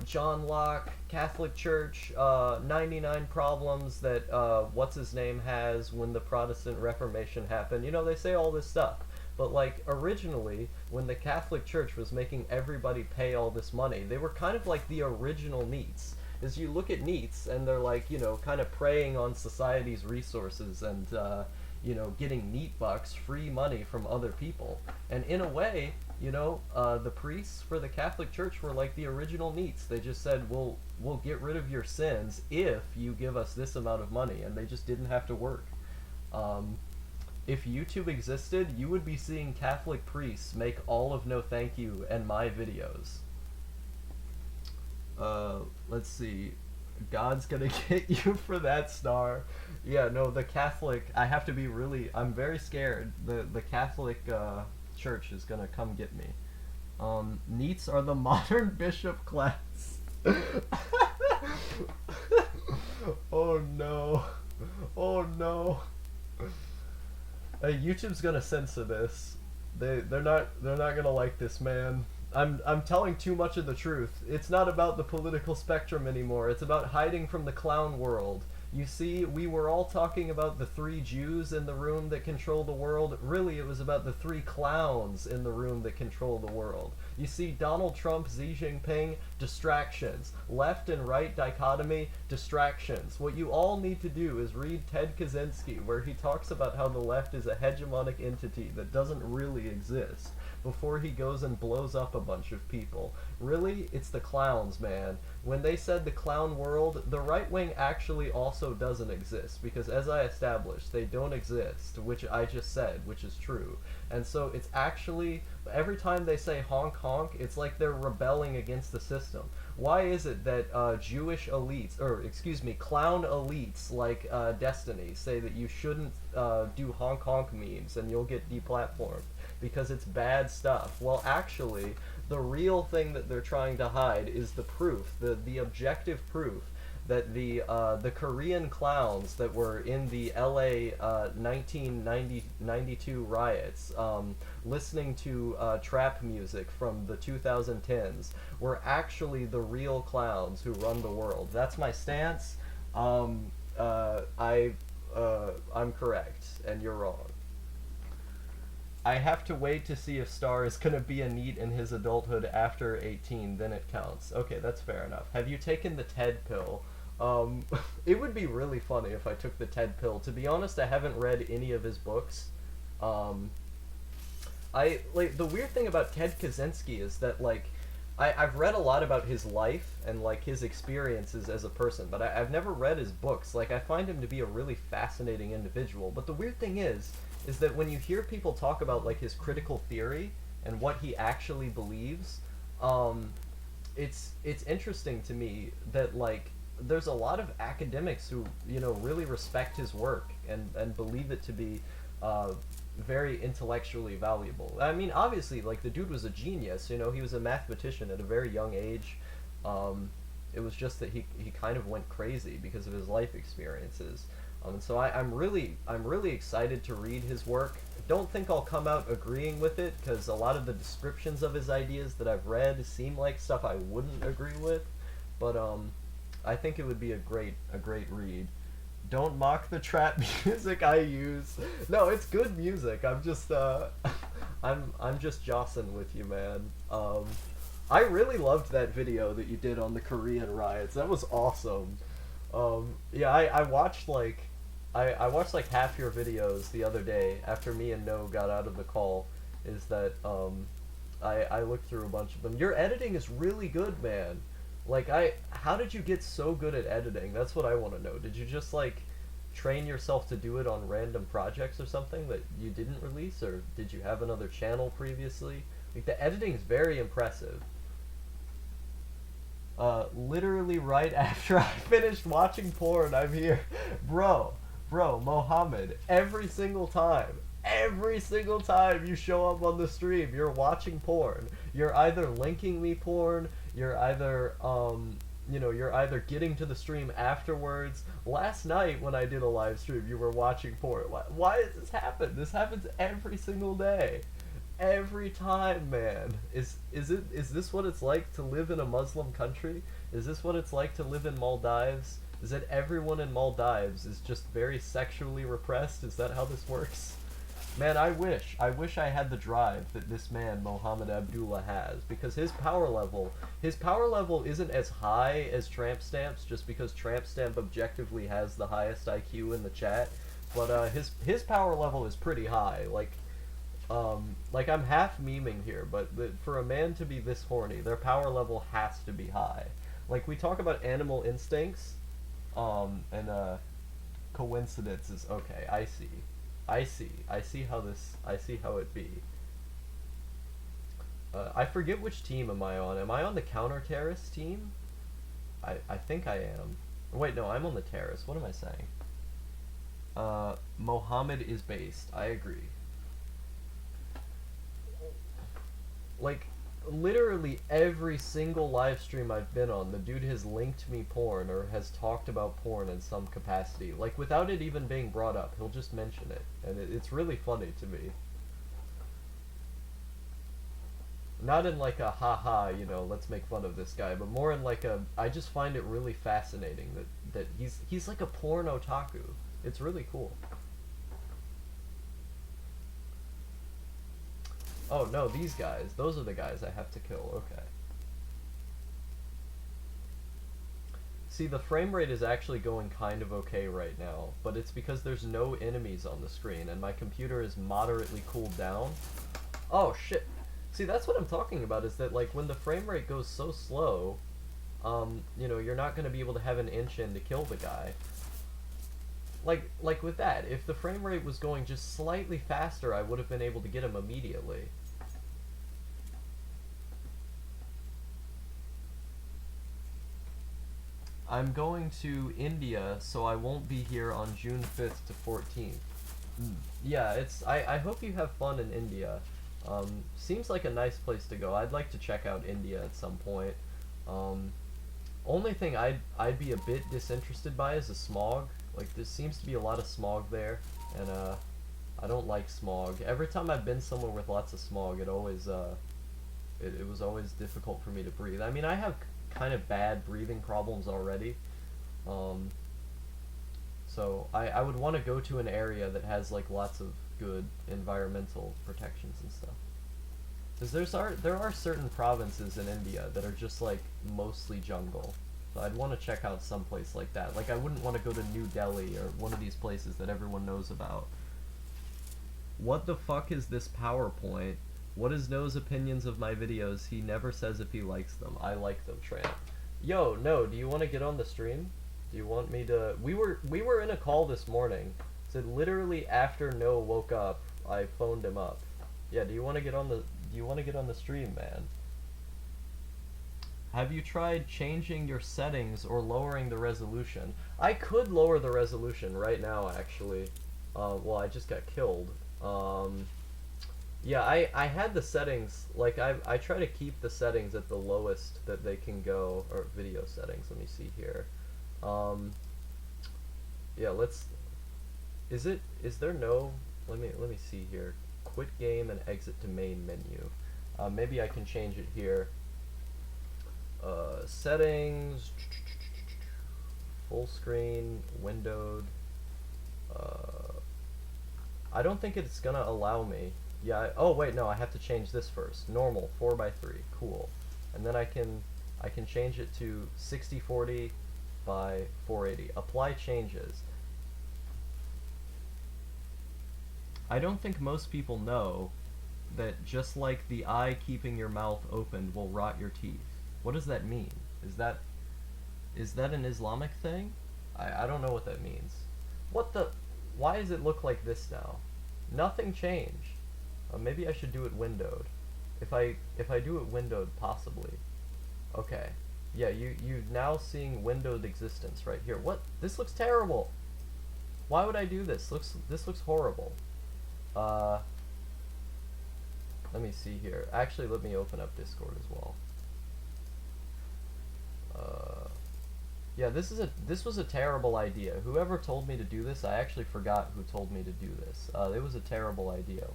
John Locke, Catholic Church, 99 problems that what's-his-name has when the Protestant Reformation happened. They say all this stuff. But, like, originally, when the Catholic Church was making everybody pay all this money, they were kind of like the original NEATs. As you look at NEATs, and they're like, kind of preying on society's resources and, getting NEAT bucks, free money from other people. And in a way, the priests for the Catholic Church were like the original NEATs. They just said, we'll get rid of your sins if you give us this amount of money, and they just didn't have to work. If YouTube existed, you would be seeing Catholic priests make all of No Thank You and my videos. Let's see. God's gonna get you for that star. Yeah, no, the Catholic, I'm very scared. The Catholic, church is gonna come get me. NEATs are the modern bishop class. Oh no. Oh no. YouTube's gonna censor this. They're not gonna like this, man. I'm telling too much of the truth. It's not about the political spectrum anymore. It's about hiding from the clown world. You see, we were all talking about the 3 Jews in the room that control the world. Really, it was about the 3 clowns in the room that control the world. You see, Donald Trump, Xi Jinping, distractions. Left and right dichotomy, distractions. What you all need to do is read Ted Kaczynski, where he talks about how the left is a hegemonic entity that doesn't really exist, before he goes and blows up a bunch of people. Really, it's the clowns, man. When they said the clown world, the right wing actually also doesn't exist, because as I established, they don't exist, which I just said, which is true. And so it's actually, every time they say honk honk, it's like they're rebelling against the system. Why is it that Jewish elites, or excuse me, clown elites like Destiny say that you shouldn't do honk honk memes and you'll get deplatformed? Because it's bad stuff. Well, actually, the real thing that they're trying to hide is the proof, the objective proof the Korean clowns that were in the LA 1992 riots, listening to trap music from the 2010s, were actually the real clowns who run the world. That's my stance. Um, I'm correct, and you're wrong. I have to wait to see if Star is gonna be a NEET in his adulthood after 18, then it counts. Okay, that's fair enough. Have you taken the TED pill? It would be really funny if I took the TED pill. To be honest, I haven't read any of his books. Um, I like the weird thing about Ted Kaczynski is that I've read a lot about his life and like his experiences as a person, but I've never read his books. Like I find him to be a really fascinating individual. But the weird thing is that when you hear people talk about like his critical theory and what he actually believes, um, it's interesting to me that like there's a lot of academics who really respect his work and believe it to be uh, very intellectually valuable. I mean, obviously, like the dude was a genius. He was a mathematician at a very young age. It was just that he kind of went crazy because of his life experiences. And so I'm really excited to read his work. Don't think I'll come out agreeing with it because a lot of the descriptions of his ideas that I've read seem like stuff I wouldn't agree with. But I think it would be a great read. Don't mock the trap music I use. No, it's good music. I'm just I'm just jossing with you, man. I really loved that video that you did on the Korean riots. That was awesome. Yeah, I watched I watched like half your videos the other day after me and No got out of the call. Is that I looked through a bunch of them. Your editing is really good, man. How did you get so good at editing? That's what I want to know. Did you just like train yourself to do it on random projects or something that you didn't release, or did you have another channel previously? Like the editing is very impressive. Literally right after I finished watching porn, I'm here. Bro, Mohammed, every single time you show up on the stream, you're watching porn. You're either linking me porn, you're either getting to the stream afterwards. Last night when I did a live stream, you were watching porn. Why does this happen? This happens every single day. Every time, man. Is this what it's like to live in a Muslim country? Is this what it's like to live in Maldives? Is that everyone in Maldives is just very sexually repressed? Is that how this works? Man, I wish I had the drive that this man, Mohammed Abdullah, has, because his power level isn't as high as Tramp Stamp's, just because Tramp Stamp objectively has the highest IQ in the chat, but his power level is pretty high. Like I'm half memeing here, but for a man to be this horny, their power level has to be high. Like we talk about animal instincts, and coincidences. Okay, I see how it be. I forget which team am I on. Am I on the counter-terrorist team? I think I am. Wait, no, I'm on the terrorist. What am I saying? Mohammed is based. I agree. Like, literally every single live stream I've been on, the dude has linked me porn or has talked about porn in some capacity. Like, without it even being brought up, he'll just mention it. And it's really funny to me. Not in like a haha, let's make fun of this guy, but more in like I just find it really fascinating that he's like a porn otaku. It's really cool. Oh no, these guys. Those are the guys I have to kill. Okay. See, the frame rate is actually going kind of okay right now, but it's because there's no enemies on the screen and my computer is moderately cooled down. Oh shit. See, that's what I'm talking about, is that like when the frame rate goes so slow, you're not going to be able to have an inch in to kill the guy. Like with that, if the frame rate was going just slightly faster, I would have been able to get him immediately. I'm going to India, so I won't be here on June 5th to 14th. Yeah, I hope you have fun in India. Seems like a nice place to go. I'd like to check out India at some point. Only thing I'd be a bit disinterested by is the smog. Like there seems to be a lot of smog there, and I don't like smog. Every time I've been somewhere with lots of smog, it was always difficult for me to breathe. I mean, I have kind of bad breathing problems already, um, so I would want to go to an area that has like lots of good environmental protections and stuff. Because there are certain provinces in India that are just like mostly jungle. So I'd want to check out some place like that. Like I wouldn't want to go to New Delhi or one of these places that everyone knows about. What the fuck is this PowerPoint? What is Noah's opinions of my videos? He never says if he likes them. I like them, Tramp. Yo, no, do you want to get on the stream? Do you want me to... We were in a call this morning. So literally after Noah woke up, I phoned him up. Yeah, do you want to get on the stream, man? Have you tried changing your settings or lowering the resolution? I could lower the resolution right now, actually. Well, I just got killed. Yeah, I had the settings, like, I try to keep the settings at the lowest that they can go, or video settings, let me see here. Yeah, is there no, let me see here. Quit game and exit to main menu. Maybe I can change it here. Settings, full screen, windowed. I don't think it's gonna allow me. Yeah. Oh wait, no. I have to change this first. Normal 4:3. Cool. And then I can change it to 60/40 by 480. Apply changes. I don't think most people know that just like the eye keeping your mouth open will rot your teeth. What does that mean? Is that an Islamic thing? I don't know what that means. What the... Why does it look like this now? Nothing changed. Maybe I should do it windowed. If I do it windowed, possibly. Okay. Yeah, you now seeing windowed existence right here. What? This looks terrible. Why would I do this? This looks horrible. Let me see here. Actually, let me open up Discord as well. Yeah, this was a terrible idea. Whoever told me to do this, I actually forgot who told me to do this. It was a terrible idea.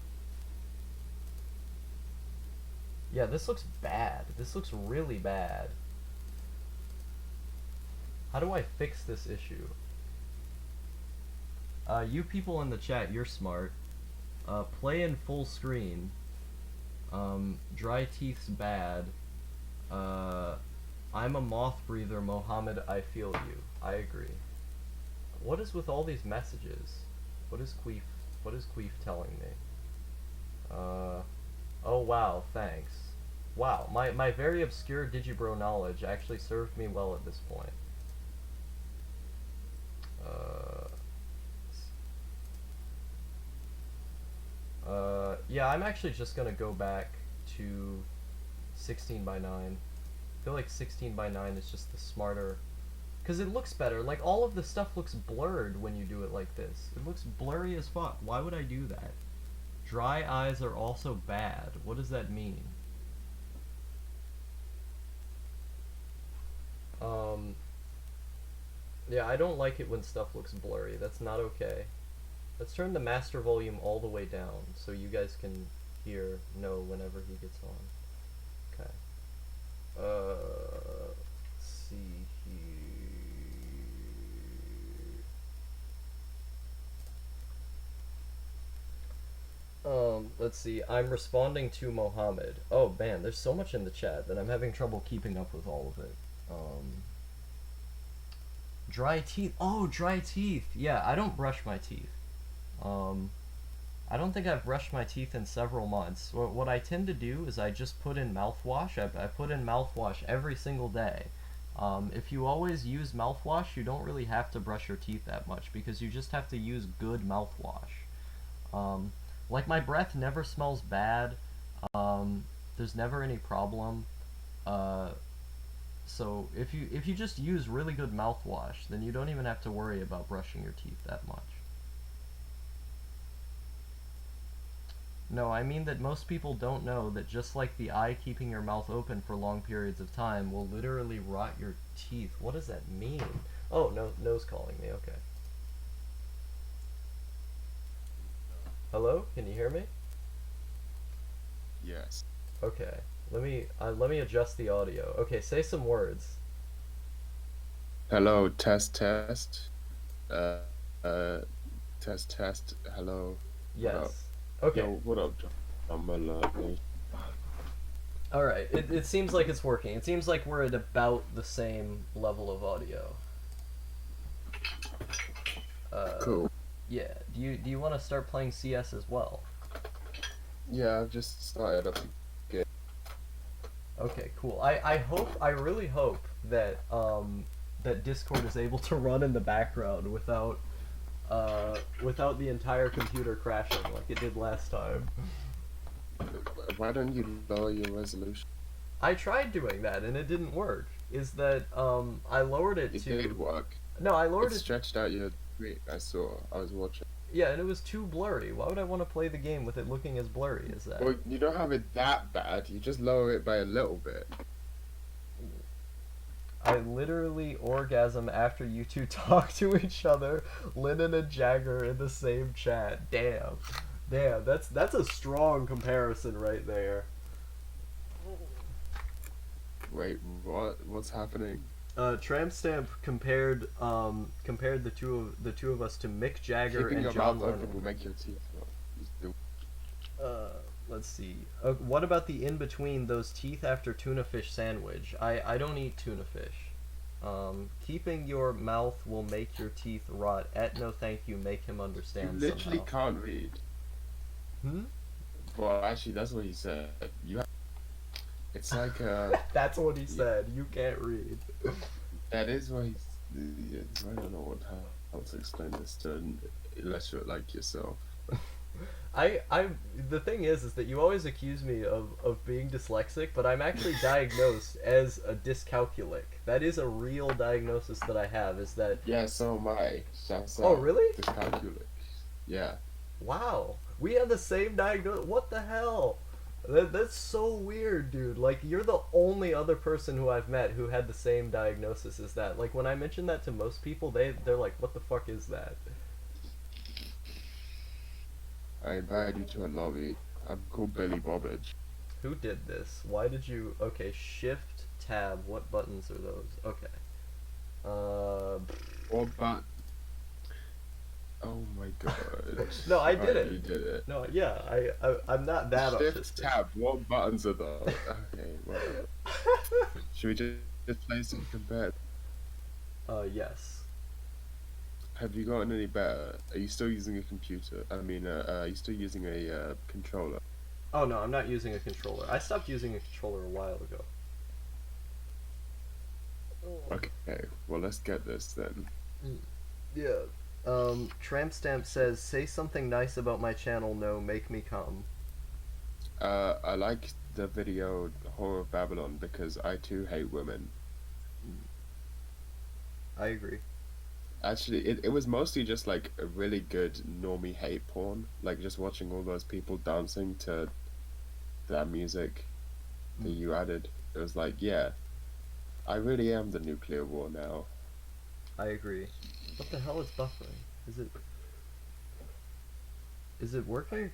Yeah, this looks bad. This looks really bad. How do I fix this issue? You people in the chat, you're smart. Play in full screen. Dry teeth's bad. I'm a moth breather, Mohammed, I feel you. I agree. What is with all these messages? What is Queef telling me? Oh wow, thanks. Wow, my very obscure Digibro knowledge actually served me well at this point. Yeah, I'm actually just gonna go back to 16:9. I feel like 16:9 is just the smarter, because it looks better. Like, all of the stuff looks blurred when you do it like this. It looks blurry as fuck. Why would I do that? Dry eyes are also bad. What does that mean? Yeah, I don't like it when stuff looks blurry. That's not okay. Let's turn the master volume all the way down so you guys can know whenever he gets on. Okay. Let's see here. Let's see. I'm responding to Mohammed. Oh man, there's so much in the chat that I'm having trouble keeping up with all of it. Dry teeth. Oh, dry teeth. Yeah, I don't brush my teeth. I don't think I've brushed my teeth in several months. What I tend to do is I just put in mouthwash. I put in mouthwash every single day. If you always use mouthwash, you don't really have to brush your teeth that much because you just have to use good mouthwash. Like, my breath never smells bad. There's never any problem. So if you just use really good mouthwash, then you don't even have to worry about brushing your teeth that much. No, I mean that most people don't know that just like the eye keeping your mouth open for long periods of time will literally rot your teeth. What does that mean? Oh, no, nose calling me. Okay. Hello? Can you hear me? Yes. Okay. Let me adjust the audio. Okay, say some words. Hello, test, test. Uh, uh, test, test. Hello. What up? Yes. Okay. Yo, what up, John? I'm lovely. All right. It seems like it's working. It seems like we're at about the same level of audio. Uh, Cool. yeah. Do you want to start playing CS as well? Yeah, I've just started up again. Okay, cool. I really hope that that Discord is able to run in the background without the entire computer crashing like it did last time. Why don't you lower your resolution? I tried doing that and it didn't work. Is that I lowered it It to did work. no, I It lowered it. stretched out your screen. I saw. I was watching. Yeah, and it was too blurry. Why would I want to play the game with it looking as blurry as that? Well, you don't have it that bad. You just lower it by a little bit. I literally orgasm after you two talk to each other, Lennon and Jagger in the same chat. Damn. Damn, that's a strong comparison right there. Wait, what? What's happening? Tramp Stamp compared the two of us to Mick Jagger Keeping and your John mouth open Lennon. will make your teeth rot. Just do- Uh, let's see. What about the in between those teeth after tuna fish sandwich? I don't eat tuna fish. Keeping your mouth will make your teeth rot. At no thank you, make him You understand literally somehow. can't read. Hmm? Well, actually, that's what he said. You have, it's like That's what he said. You can't read. that is what he's. I don't know how to explain this to unless you're like yourself. The thing is that you always accuse me of being dyslexic, but I'm actually diagnosed as a dyscalculic. That is a real diagnosis that I have. Is that Yeah, so am I. Shouts oh out. really? Dyscalculic. Yeah. Wow, we have the same diagnosis. What the hell? That's so weird, dude. Like you're the only other person who I've met who had the same diagnosis as that. Like when I mention that to most people, they're like, "What the fuck is that?" I invited you to a lobby. I'm called Billy Bobbage. Who did this? Why did you? Okay, Shift Tab. What buttons are those? Okay. Uh, Or but. Oh my god. no, I did Alright, it. you did it. No, yeah, I'm not that Shift autistic. tab. What buttons are those? Okay, whatever. Should we just play some compare? Yes. Have you gotten any better? Are you still using a computer? I mean, are you still using a controller? Oh no, I'm not using a controller. I stopped using a controller a while ago. Okay, well let's get this then. Yeah. Tramp Stamp says, "Say something nice about my channel. No, make me come." I like the video Horror of Babylon because I too hate women. I agree. Actually, it was mostly just like a really good normie hate porn, like just watching all those people dancing to that music that Mm, you added. It was like, yeah, I really am the nuclear war now. I agree. What the hell is buffering? Is it is it working?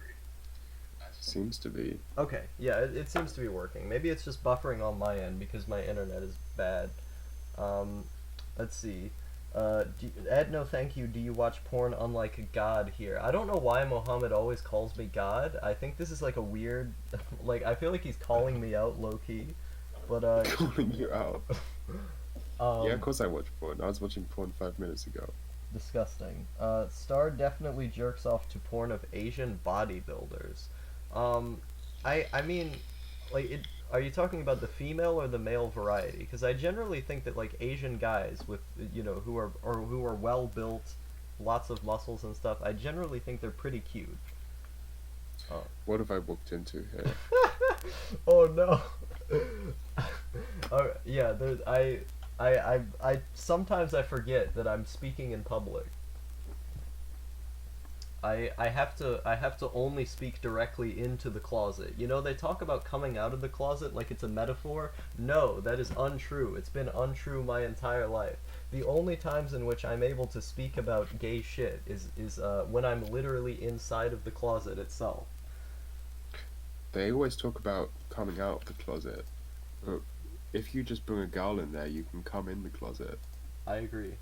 Seems to be. Okay, yeah, it seems to be working. Maybe it's just buffering on my end because my internet is bad. Um, let's see. Ed, no thank you. Do you watch porn unlike God here? I don't know why Mohammed always calls me God. I think this is like a weird, like I feel like he's calling me out low key, but Calling you out. Yeah, of um, course I watch porn. I was watching porn 5 minutes ago. disgusting. Star definitely jerks off to porn of Asian bodybuilders. Um, I mean, like, are you talking about the female or the male variety? Because I generally think that like Asian guys with who are well built, lots of muscles and stuff. I generally think they're pretty cute. Oh, What have I walked into here? oh no. Oh yeah, I sometimes I forget that I'm speaking in public. I have to only speak directly into the closet. You know, they talk about coming out of the closet like it's a metaphor. No, that is untrue. It's been untrue my entire life. The only times in which I'm able to speak about gay shit is when I'm literally inside of the closet itself. They always talk about coming out of the closet, but if you just bring a girl in there, you can come in the closet. I agree.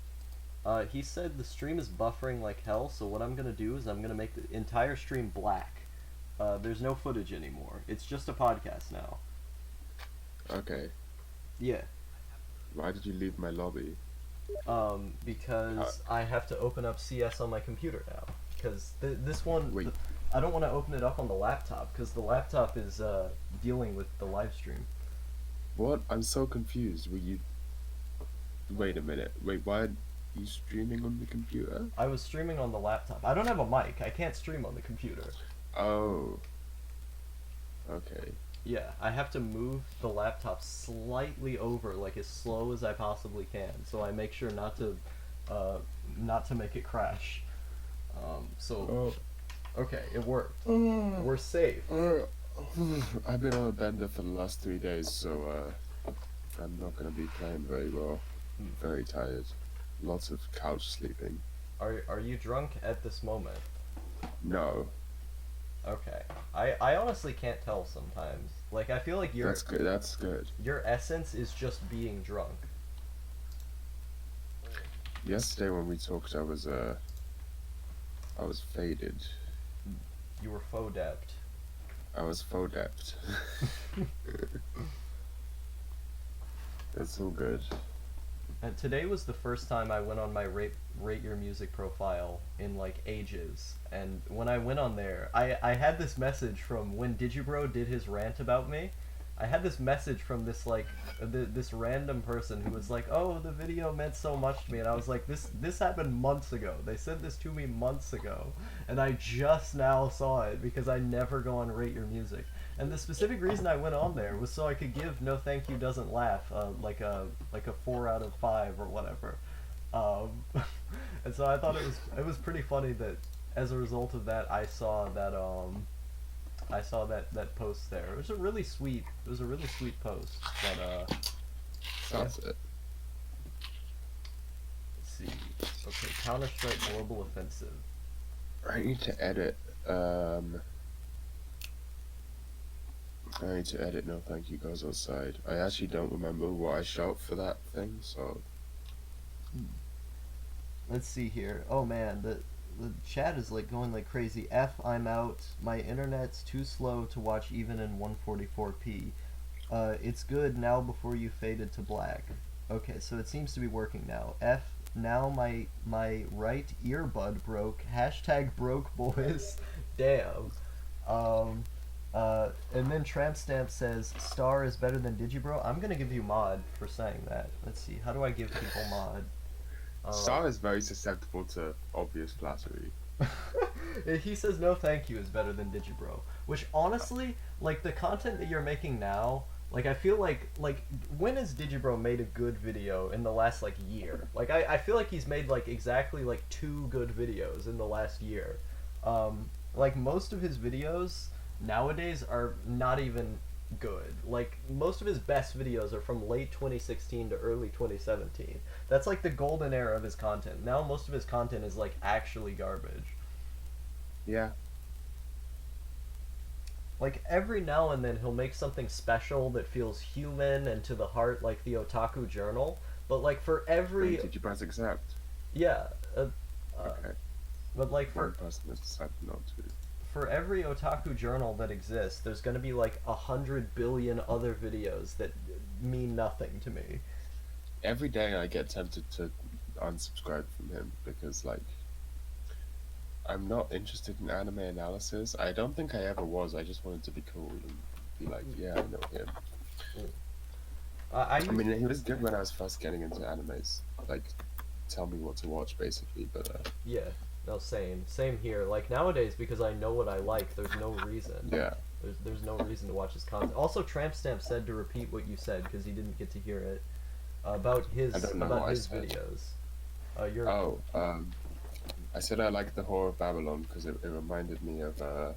He said the stream is buffering like hell, so what I'm gonna do is I'm gonna make the entire stream black. There's no footage anymore. It's just a podcast now. Okay. Yeah. Why did you leave my lobby? Because I have to open up CS on my computer now. Because this one, Wait. I don't want to open it up on the laptop because the laptop is dealing with the live stream. What? I'm so confused. Were you? Wait a minute. Wait, why are you streaming on the computer? I was streaming on the laptop. I don't have a mic. I can't stream on the computer. Oh. Okay. Yeah, I have to move the laptop slightly over, like as slow as I possibly can, so I make sure not to make it crash. So, okay, it worked. We're safe. I've been on a bender for the last 3 days, so I'm not gonna be playing very well. I'm very tired. Lots of couch sleeping. Are you drunk at this moment? No, Okay. I honestly can't tell sometimes. Like I feel like that's good. That's good. your essence is just being drunk. Yesterday when we talked, I was faded. You were faux dept. I was faux dept. It's all good. And today was the first time I went on my rate your music profile in like ages. And when I went on there, I had this message from when Digibro did his rant about me. I had this message from this like this random person who was like, "Oh, the video meant so much to me," and I was like, "This happened months ago. They sent this to me months ago, and I just now saw it because I never go on Rate Your Music." And the specific reason I went on there was so I could give No Thank You Doesn't Laugh like a 4 out of 5 or whatever. And so I thought it was pretty funny that as a result of that I saw that post there. It was a really sweet post. But That's it. let's see. Okay, Counter-Strike Global Offensive. I need to edit. I need to edit No Thank You Goes Outside. I actually don't remember what I shout for that thing, so. Let's see here. Oh man, the chat is like going like crazy. I'm out. My internet's too slow to watch even in 144p. It's good now before you faded to black. Okay, so it seems to be working now. Now my right earbud broke. Hashtag broke boys. Damn. And then Tramp Stamp says Star is better than Digibro. I'm gonna give you mod for saying that. Let's see. How do I give people mod? Star is very susceptible to obvious flattery. He says no thank you is better than Digibro, which honestly, like the content that you're making now, like I feel like when has Digibro made a good video in the last like year? Like I feel like he's made like exactly like 2 good videos in the last year. Like most of his videos nowadays are not even good. Like most of his best videos are from late 2016 to early 2017. That's like the golden era of his content. Now most of his content is like actually garbage. Yeah. Like every now and then he'll make something special that feels human and to the heart, like the Otaku Journal. But like for every Did you press accept? yeah, Okay. but like One for person has decided not to. for every Otaku Journal that exists, there's gonna be like 100 billion other videos that mean nothing to me. Every day I get tempted to unsubscribe from him because, like, I'm not interested in anime analysis. I don't think I ever was. I just wanted to be cool and be like, yeah, I know him. I mean, he was good when I was first getting into animes. Like, tell me what to watch, basically, but, Yeah, no, same here. Like nowadays, because I know what I like, there's no reason. yeah. There's no reason to watch his content. Also, Tramp Stamp said to repeat what you said because he didn't get to hear it about his I don't know what I said. videos. I said I liked the Whore of Babylon because it reminded me of oh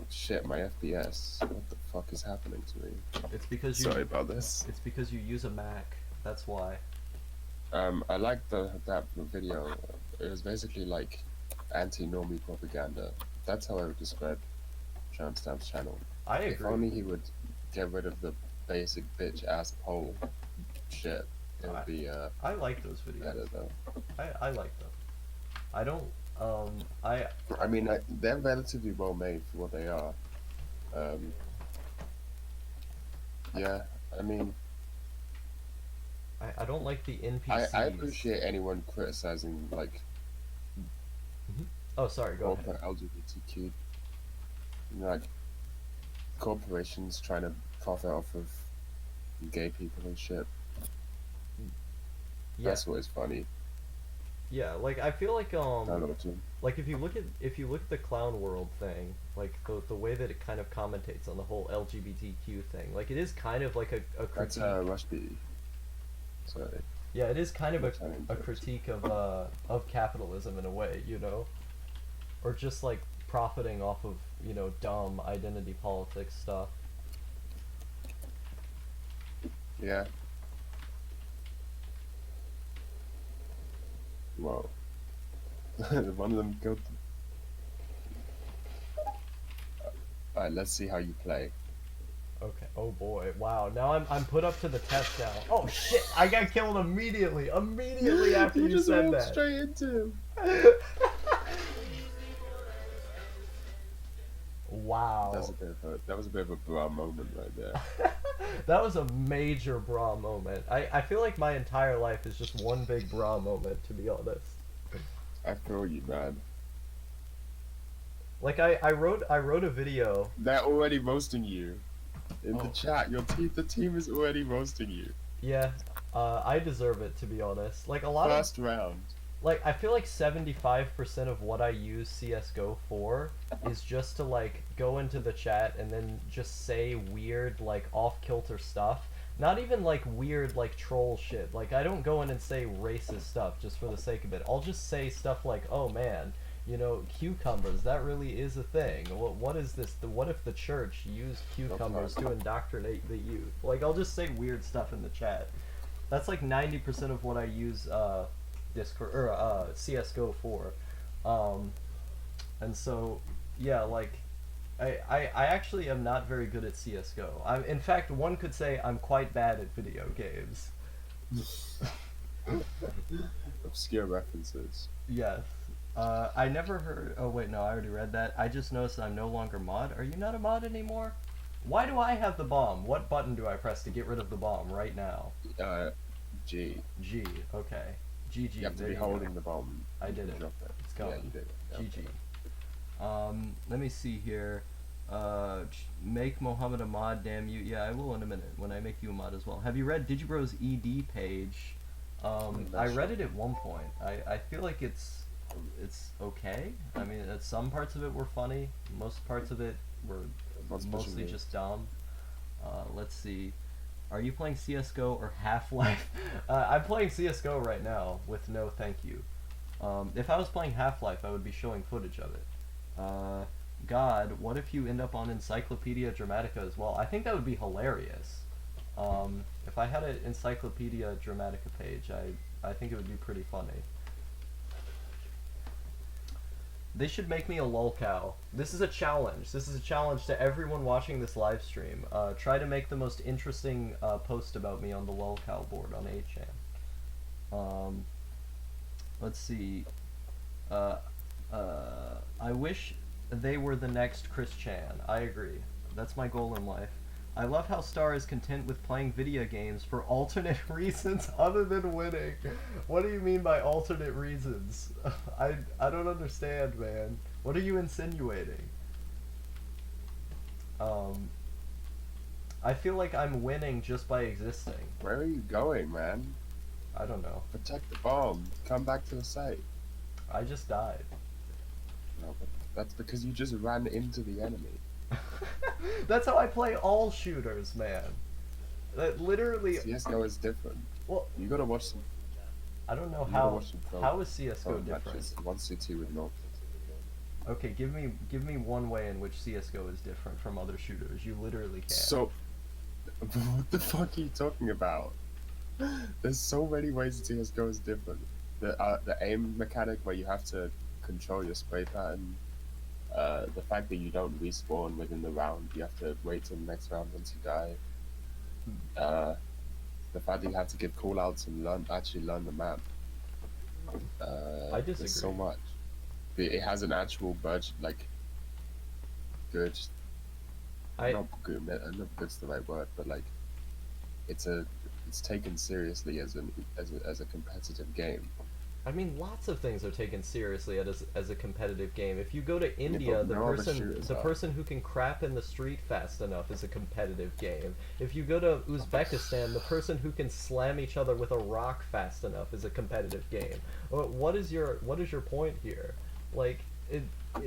shit, my FPS. What the fuck is happening to me? It's because Sorry about this. it's because you use a Mac. That's why. I liked that video. It was basically like anti-normie propaganda. That's how I would describe Stamp's channel. I If agree. only he would get rid of the basic bitch ass pole shit, it would be I like those videos. better though. I like them. I don't. I I mean, they're relatively well made for what they are. Um, yeah, I mean, I don't like the I NPCs. appreciate anyone criticizing like Oh, sorry. Go ahead. corporate LGBTQ, you know, like corporations trying to profit off of gay people and shit. Yeah. That's what is funny. Yeah. Like I feel like I don't know what you. like if you look at the clown world thing, like the way that it kind of commentates on the whole LGBTQ thing, like it is kind of like a That's critique. Rushdie. Sorry. Yeah, it is kind of I'm trying to a interrupt you. critique of capitalism in a way, or just like profiting off of dumb identity politics stuff. Yeah. Wow. One of them killed. Alright, let's see how you play. Okay. Oh boy. Wow. Now I'm put up to the test now. Oh shit! I got killed immediately. Immediately after you just said walked that. straight into him. Wow. That was a bit of a bra moment right there. That was a major bra moment. I feel like my entire life is just one big bra moment, to be honest. I feel you, man. Like I wrote a video. They're already roasting you in the Oh. chat. The team is already roasting you. Yeah, I deserve it, to be honest. Like a lot of First round. like I feel like 75% of what I use CS:GO for is just to like go into the chat and then just say weird like off-kilter stuff. Not even like weird like troll shit. Like I don't go in and say racist stuff just for the sake of it. I'll just say stuff like, "Oh man, cucumbers, that really is a thing. What is this? What if the church used cucumbers to indoctrinate the youth?" Like I'll just say weird stuff in the chat. That's like 90% of what I use Discord or CS:GO for, and so yeah, like I actually am not very good at CS:GO. In fact, one could say I'm quite bad at video games. Obscure references. Yes. I never heard. Oh wait, no, I already read that. I just noticed that I'm no longer mod. Are you not a mod anymore? Why do I have the bomb? What button do I press to get rid of the bomb right now? G. G. Okay. GG. You have to there be you holding go. the bomb. I did it. Drop it. It's Yeah, gone. you did it. Yeah. GG. Let me see here. Make Mohammed a mod, damn you. Yeah, I will in a minute when I make you a mod as well. Have you read Digibro's ED page? I read it at one point. I feel like it's okay. I mean, some parts of it were funny. Most parts of it were What's pushing mostly me? just dumb. Let's see. Are you playing CS:GO or Half-Life? I'm playing CS:GO right now with no thank you. If I was playing Half-Life, I would be showing footage of it. God, what if you end up on Encyclopedia Dramatica as well? I think that would be hilarious. If I had an Encyclopedia Dramatica page, I think it would be pretty funny. They should make me a lolcow. This is a challenge. This is a challenge to everyone watching this live stream. Try to make the most interesting post about me on the lolcow board on 8chan. Let's see. I wish they were the next Chris Chan. I agree. That's my goal in life. I love how Star is content with playing video games for alternate reasons other than winning. What do you mean by alternate reasons? I don't understand, man. What are you insinuating? I feel like I'm winning just by existing. Where are you going, man? I don't know. Protect the bomb. Come back to the site. I just died. No, but that's because you just ran into the enemy. That's how I play all shooters, man. That literally. CS:GO is different. Well, You gotta watch some. I don't know You gotta watch some how is CS:GO different? matches. One CT with North. Okay, give me one way in which CS:GO is different from other shooters. You literally can't. So, what the fuck are you talking about? There's so many ways CS:GO is different. The aim mechanic where you have to control your spray pattern. The fact that you don't respawn within the round, you have to wait till the next round once you die. Uh, the fact that you have to give callouts and actually learn the map. I There's so disagree. much. It has an actual budget, like good, I not good. I don't know if good's the right word, but like it's a it's taken seriously as as a competitive game. I mean, lots of things are taken seriously as a competitive game. If you go to Yeah, India, but no other shooters the are. person who can crap in the street fast enough is a competitive game. If you go to Uzbekistan, the person who can slam each other with a rock fast enough is a competitive game. What is your point here? Like it,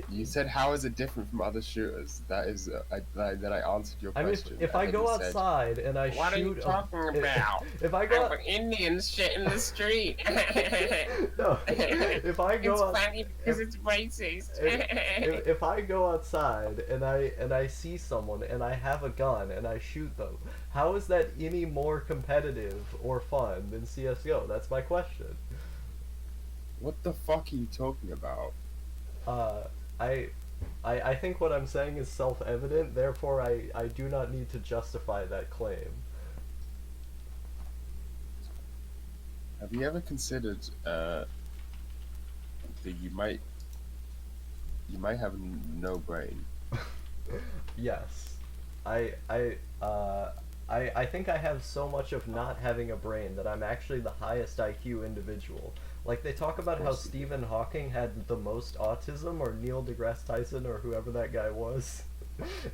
You said how is it different from other shooters? That is that I answered your I mean, question, if and I then you go said, outside and I "What are you shoot talking about? if I go I'm out, Indians shit in the street. no, if I It's go out, funny because it's racist." if I go outside and I see someone and I have a gun and I shoot them, how is that any more competitive or fun than CS:GO? That's my question. What the fuck are you talking about? Uh, I, I think what I'm saying is self-evident. Therefore, I do not need to justify that claim. Have you ever considered that you might have no brain? Yes, I I uh. I think I have so much of not having a brain that I'm actually the highest IQ individual. Like they talk Of about how course you do. Stephen Hawking had the most autism, or Neil deGrasse Tyson, or whoever that guy was.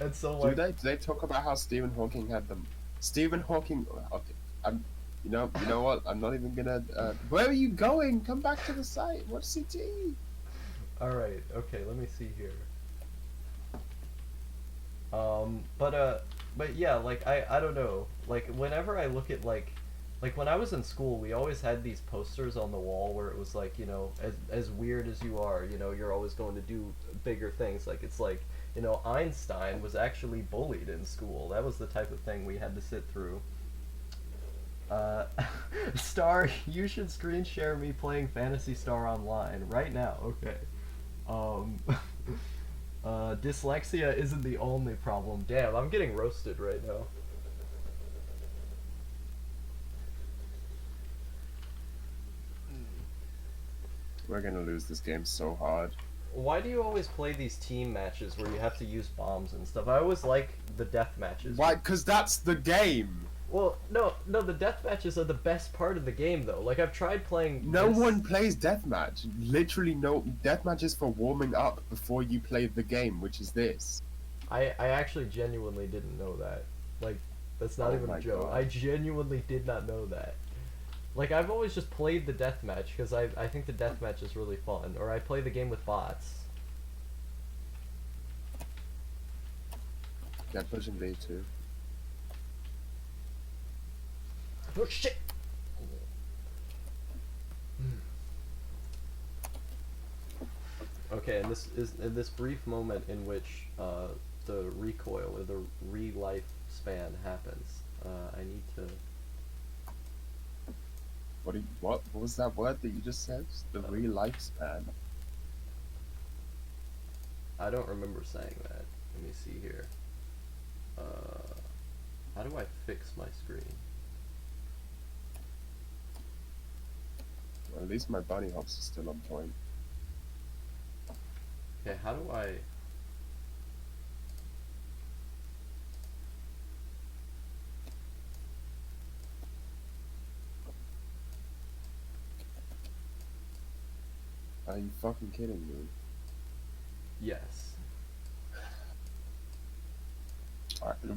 And so Do like, they? Do they talk about how Stephen Hawking had them? Stephen Hawking. Okay, I'm. You know what? I'm not even gonna. Where are you going? Come back to the site. What CT? all right, okay, let me see here. But yeah, like I don't know. Like whenever I look at like when I was in school, we always had these posters on the wall where it was like, you know, as weird as you are, you know, you're always going to do bigger things. Like it's like, you know, Einstein was actually bullied in school. That was the type of thing we had to sit through. Uh, Star, you should screen share me playing Fantasy Star Online right now. Okay. Um, dyslexia isn't the only problem. Damn, I'm getting roasted right now. We're gonna lose this game so hard. Why do you always play these team matches where you have to use bombs and stuff? I always like the death matches. Why? Because that's the game. Well, no, the death matches are the best part of the game though. Like I've tried playing No this. one plays deathmatch. Literally, no deathmatch is for warming up before you play the game, which is this. I actually genuinely didn't know that. Like that's not Oh even a my joke. God. I genuinely did not know that. Like I've always just played the deathmatch because I think the deathmatch is really fun, or I play the game with bots. They're pushing B2. Oh shit! Okay, and this is in this brief moment in which the recoil or the re-life span happens. I need to. What was that word that you just said? The real lifespan. I don't remember saying that. Let me see here. How do I fix my screen? Well, at least my bunny hops are still on point. Okay, how do I? Are you fucking kidding me? Yes.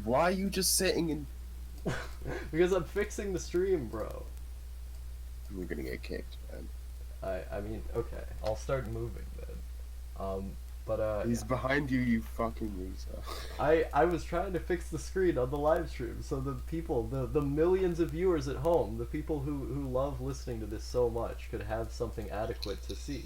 Why are you just sitting in? Because I'm fixing the stream, bro. We're gonna get kicked, man. I mean, okay, I'll start moving then. But He's behind you, you fucking loser. I was trying to fix the screen on the live stream so the people, the millions of viewers at home, the people who love listening to this so much could have something adequate to see.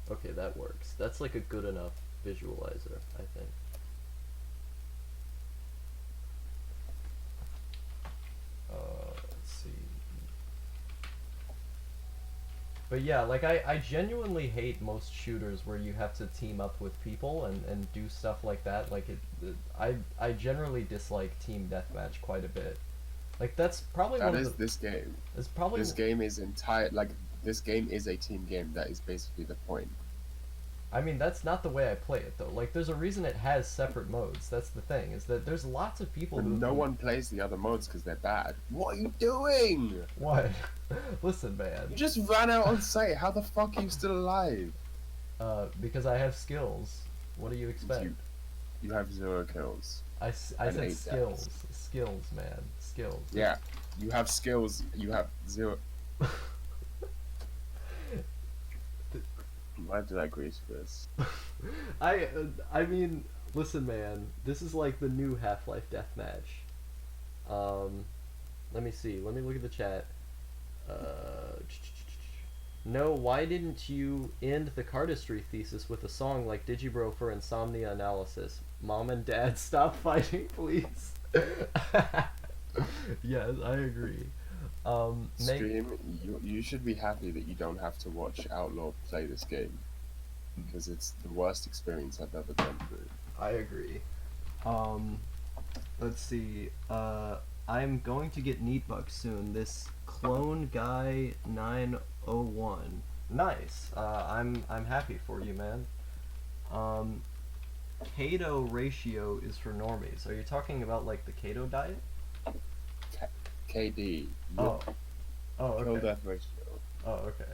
Okay, that works. That's like a good enough visualizer, I think. Let's see. But yeah, like I genuinely hate most shooters where you have to team up with people and do stuff like that. Like I generally dislike team deathmatch quite a bit. Like that's probably That one of is the. this game. It's probably. This game is entire like this game is a team game. That is basically the point. I mean, that's not the way I play it though. Like, there's a reason it has separate modes. That's the thing. Is that there's lots of people But who. no one plays the other modes because they're bad. What are you doing? What? Listen, man. You just ran out on sight. How the fuck are you still alive? Because I have skills. What do you expect? You have 0 kills. I and said 8 skills. deaths. Skills, man. Skills. Yeah, you have skills. You have 0. Why did I agree to this? I mean, listen, man. This is like the new Half-Life Deathmatch. Let me see. Let me look at the chat. No, why didn't you end the cardistry thesis with a song like Digibro for Insomnia Analysis? Mom and Dad, stop fighting, please. Yes, I agree. Stream, you should be happy that you don't have to watch Outlaw play this game. Because it's the worst experience I've ever gone through. I agree. Let's see. I'm going to get Neatbuck soon. This clone guy 901. Nice. I'm happy for you, man. Keto ratio is for normies. Are you talking about like the keto diet? KD. Oh. Oh, Kill okay. death ratio. Oh, okay.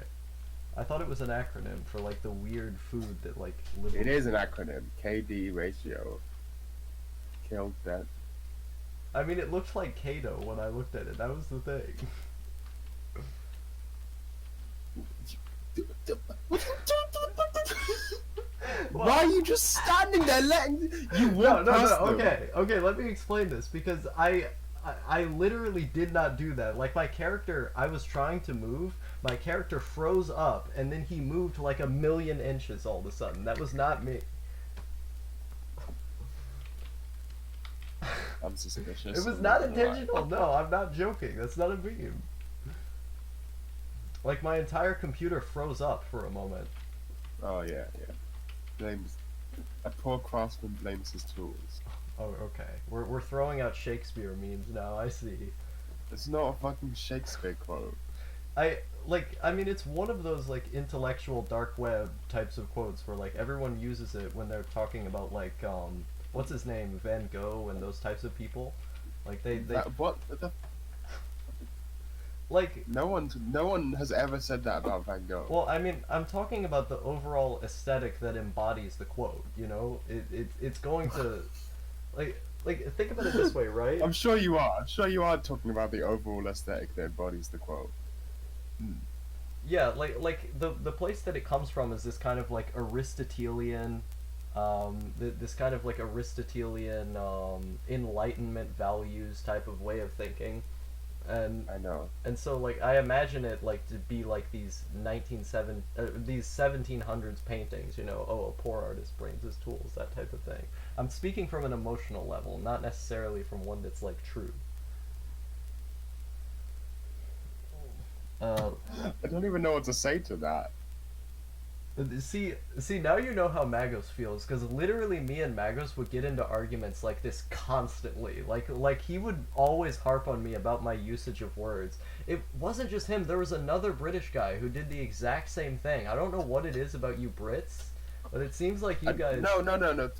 I thought it was an acronym for like the weird food that like. It is an acronym. KD ratio. Kill death. I mean, it looked like keto when I looked at it. That was the thing. Why are you just standing there letting you walk No. past them? Okay. Let me explain this because I literally did not do that. Like my character, I was trying to move. My character froze up, and then he moved like a million inches all of a sudden. That was not me. I'm suspicious. It was not intentional. No, I'm not joking. That's not a meme. Like my entire computer froze up for a moment. Oh yeah. Blames a poor craftsman blames his tools. Oh, okay. We're throwing out Shakespeare memes now. I see. It's not a fucking Shakespeare quote. I mean, it's one of those like intellectual dark web types of quotes where like everyone uses it when they're talking about like what's his name, Van Gogh and those types of people. Like they What the? like. No one has ever said that about Van Gogh. Well, I mean, I'm talking about the overall aesthetic that embodies the quote. You know, it's going to like think about it this way, right? I'm sure you are. I'm sure you are talking about the overall aesthetic that embodies the quote. Yeah, like the place that it comes from is this kind of like Aristotelian, this kind of like Aristotelian Enlightenment values type of way of thinking, and I know. and so like I imagine it like to be like these these 1700s paintings, you know, oh, a poor artist brings his tools, that type of thing. I'm speaking from an emotional level, not necessarily from one that's like true. I don't even know what to say to that. See, now you know how Magos feels, because literally me and Magos would get into arguments like this constantly. Like he would always harp on me about my usage of words. It wasn't just him, there was another British guy who did the exact same thing. I don't know what it is about you Brits, but it seems like you guys... No.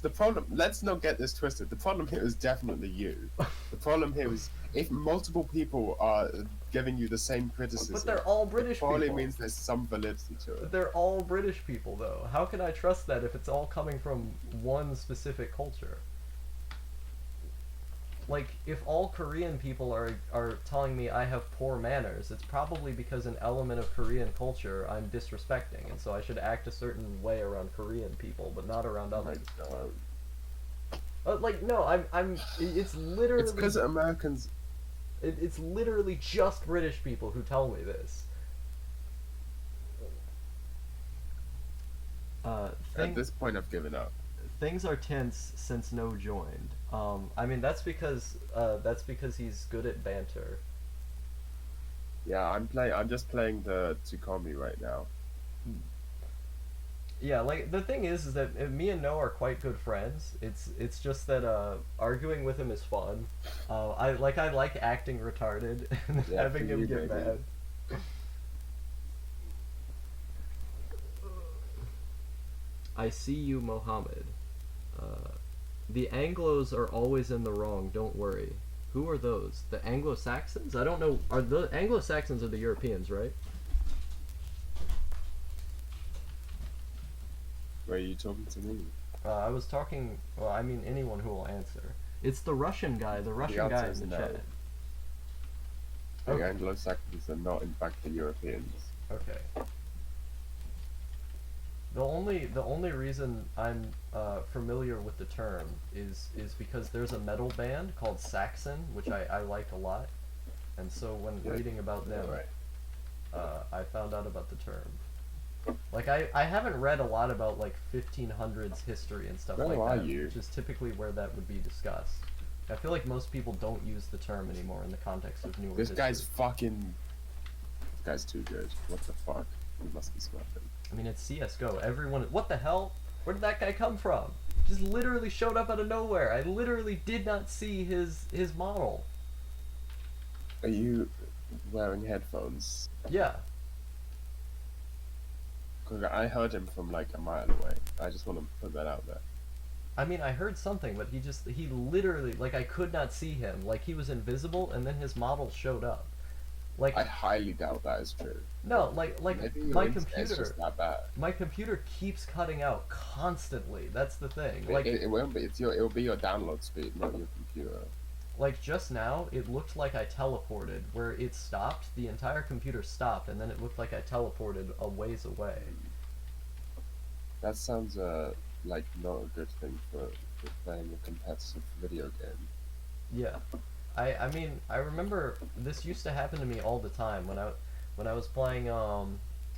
The problem... Let's not get this twisted. The problem here is definitely you. The problem here is if multiple people are giving you the same criticism... But they're all British people. It probably means there's some validity to it. They're all British people, though. How can I trust that if it's all coming from one specific culture? like if all Korean people are telling me I have poor manners, it's probably because an element of Korean culture I'm disrespecting, and so I should act a certain way around Korean people, but not around Oh my others. god. Like no, it's It's literally because Americans, it's literally just British people who tell me this. Uh, at thing this point, I've given up. Things are tense since no joined. I mean that's because he's good at banter. Yeah, I'm just playing the Tsukomi right now. Yeah, like the thing is that me and Noah are quite good friends. It's just that arguing with him is fun. I like acting retarded and Yeah, for having him you, get baby. mad. I see you, Mohammed. Uh, the Anglos are always in the wrong. Don't worry. Who are those? The Anglo Saxons? I don't know. Are the Anglo Saxons are the Europeans, right? Were you talking to me? I was talking. Well, I mean anyone who will answer. It's the Russian guy. The The Russian guy answer in is the no. chat. The Okay. Anglo-Saxons are not, in fact, the Europeans. Okay. The only reason I'm familiar with the term is because there's a metal band called Saxon, which I like a lot, and so when Yeah, reading about them, right. I found out about the term. Like I haven't read a lot about like 1500s history and stuff Where like are that, you? which is typically where that would be discussed. I feel like most people don't use the term anymore in the context of newer This history. guy's fucking. This guy's too good. What the fuck? He must be smarting. I mean, it's CS:GO. Everyone, what the hell? Where did that guy come from? Just literally showed up out of nowhere. I literally did not see his model. Are you wearing headphones? Yeah. 'Cause I heard him from like a mile away. I just want to put that out there. I mean, I heard something, but he literally like I could not see him. Like he was invisible, and then his model showed up. Like I highly doubt that is true. no, like Maybe your my internet's just computer. that bad. My computer keeps cutting out constantly. That's the thing. It won't be. It'll be your download speed, not your computer. Like just now, it looked like I teleported. Where it stopped, the entire computer stopped, and then it looked like I teleported a ways away. That sounds like not a good thing for playing a competitive video game. Yeah, I mean I remember this used to happen to me all the time when I was playing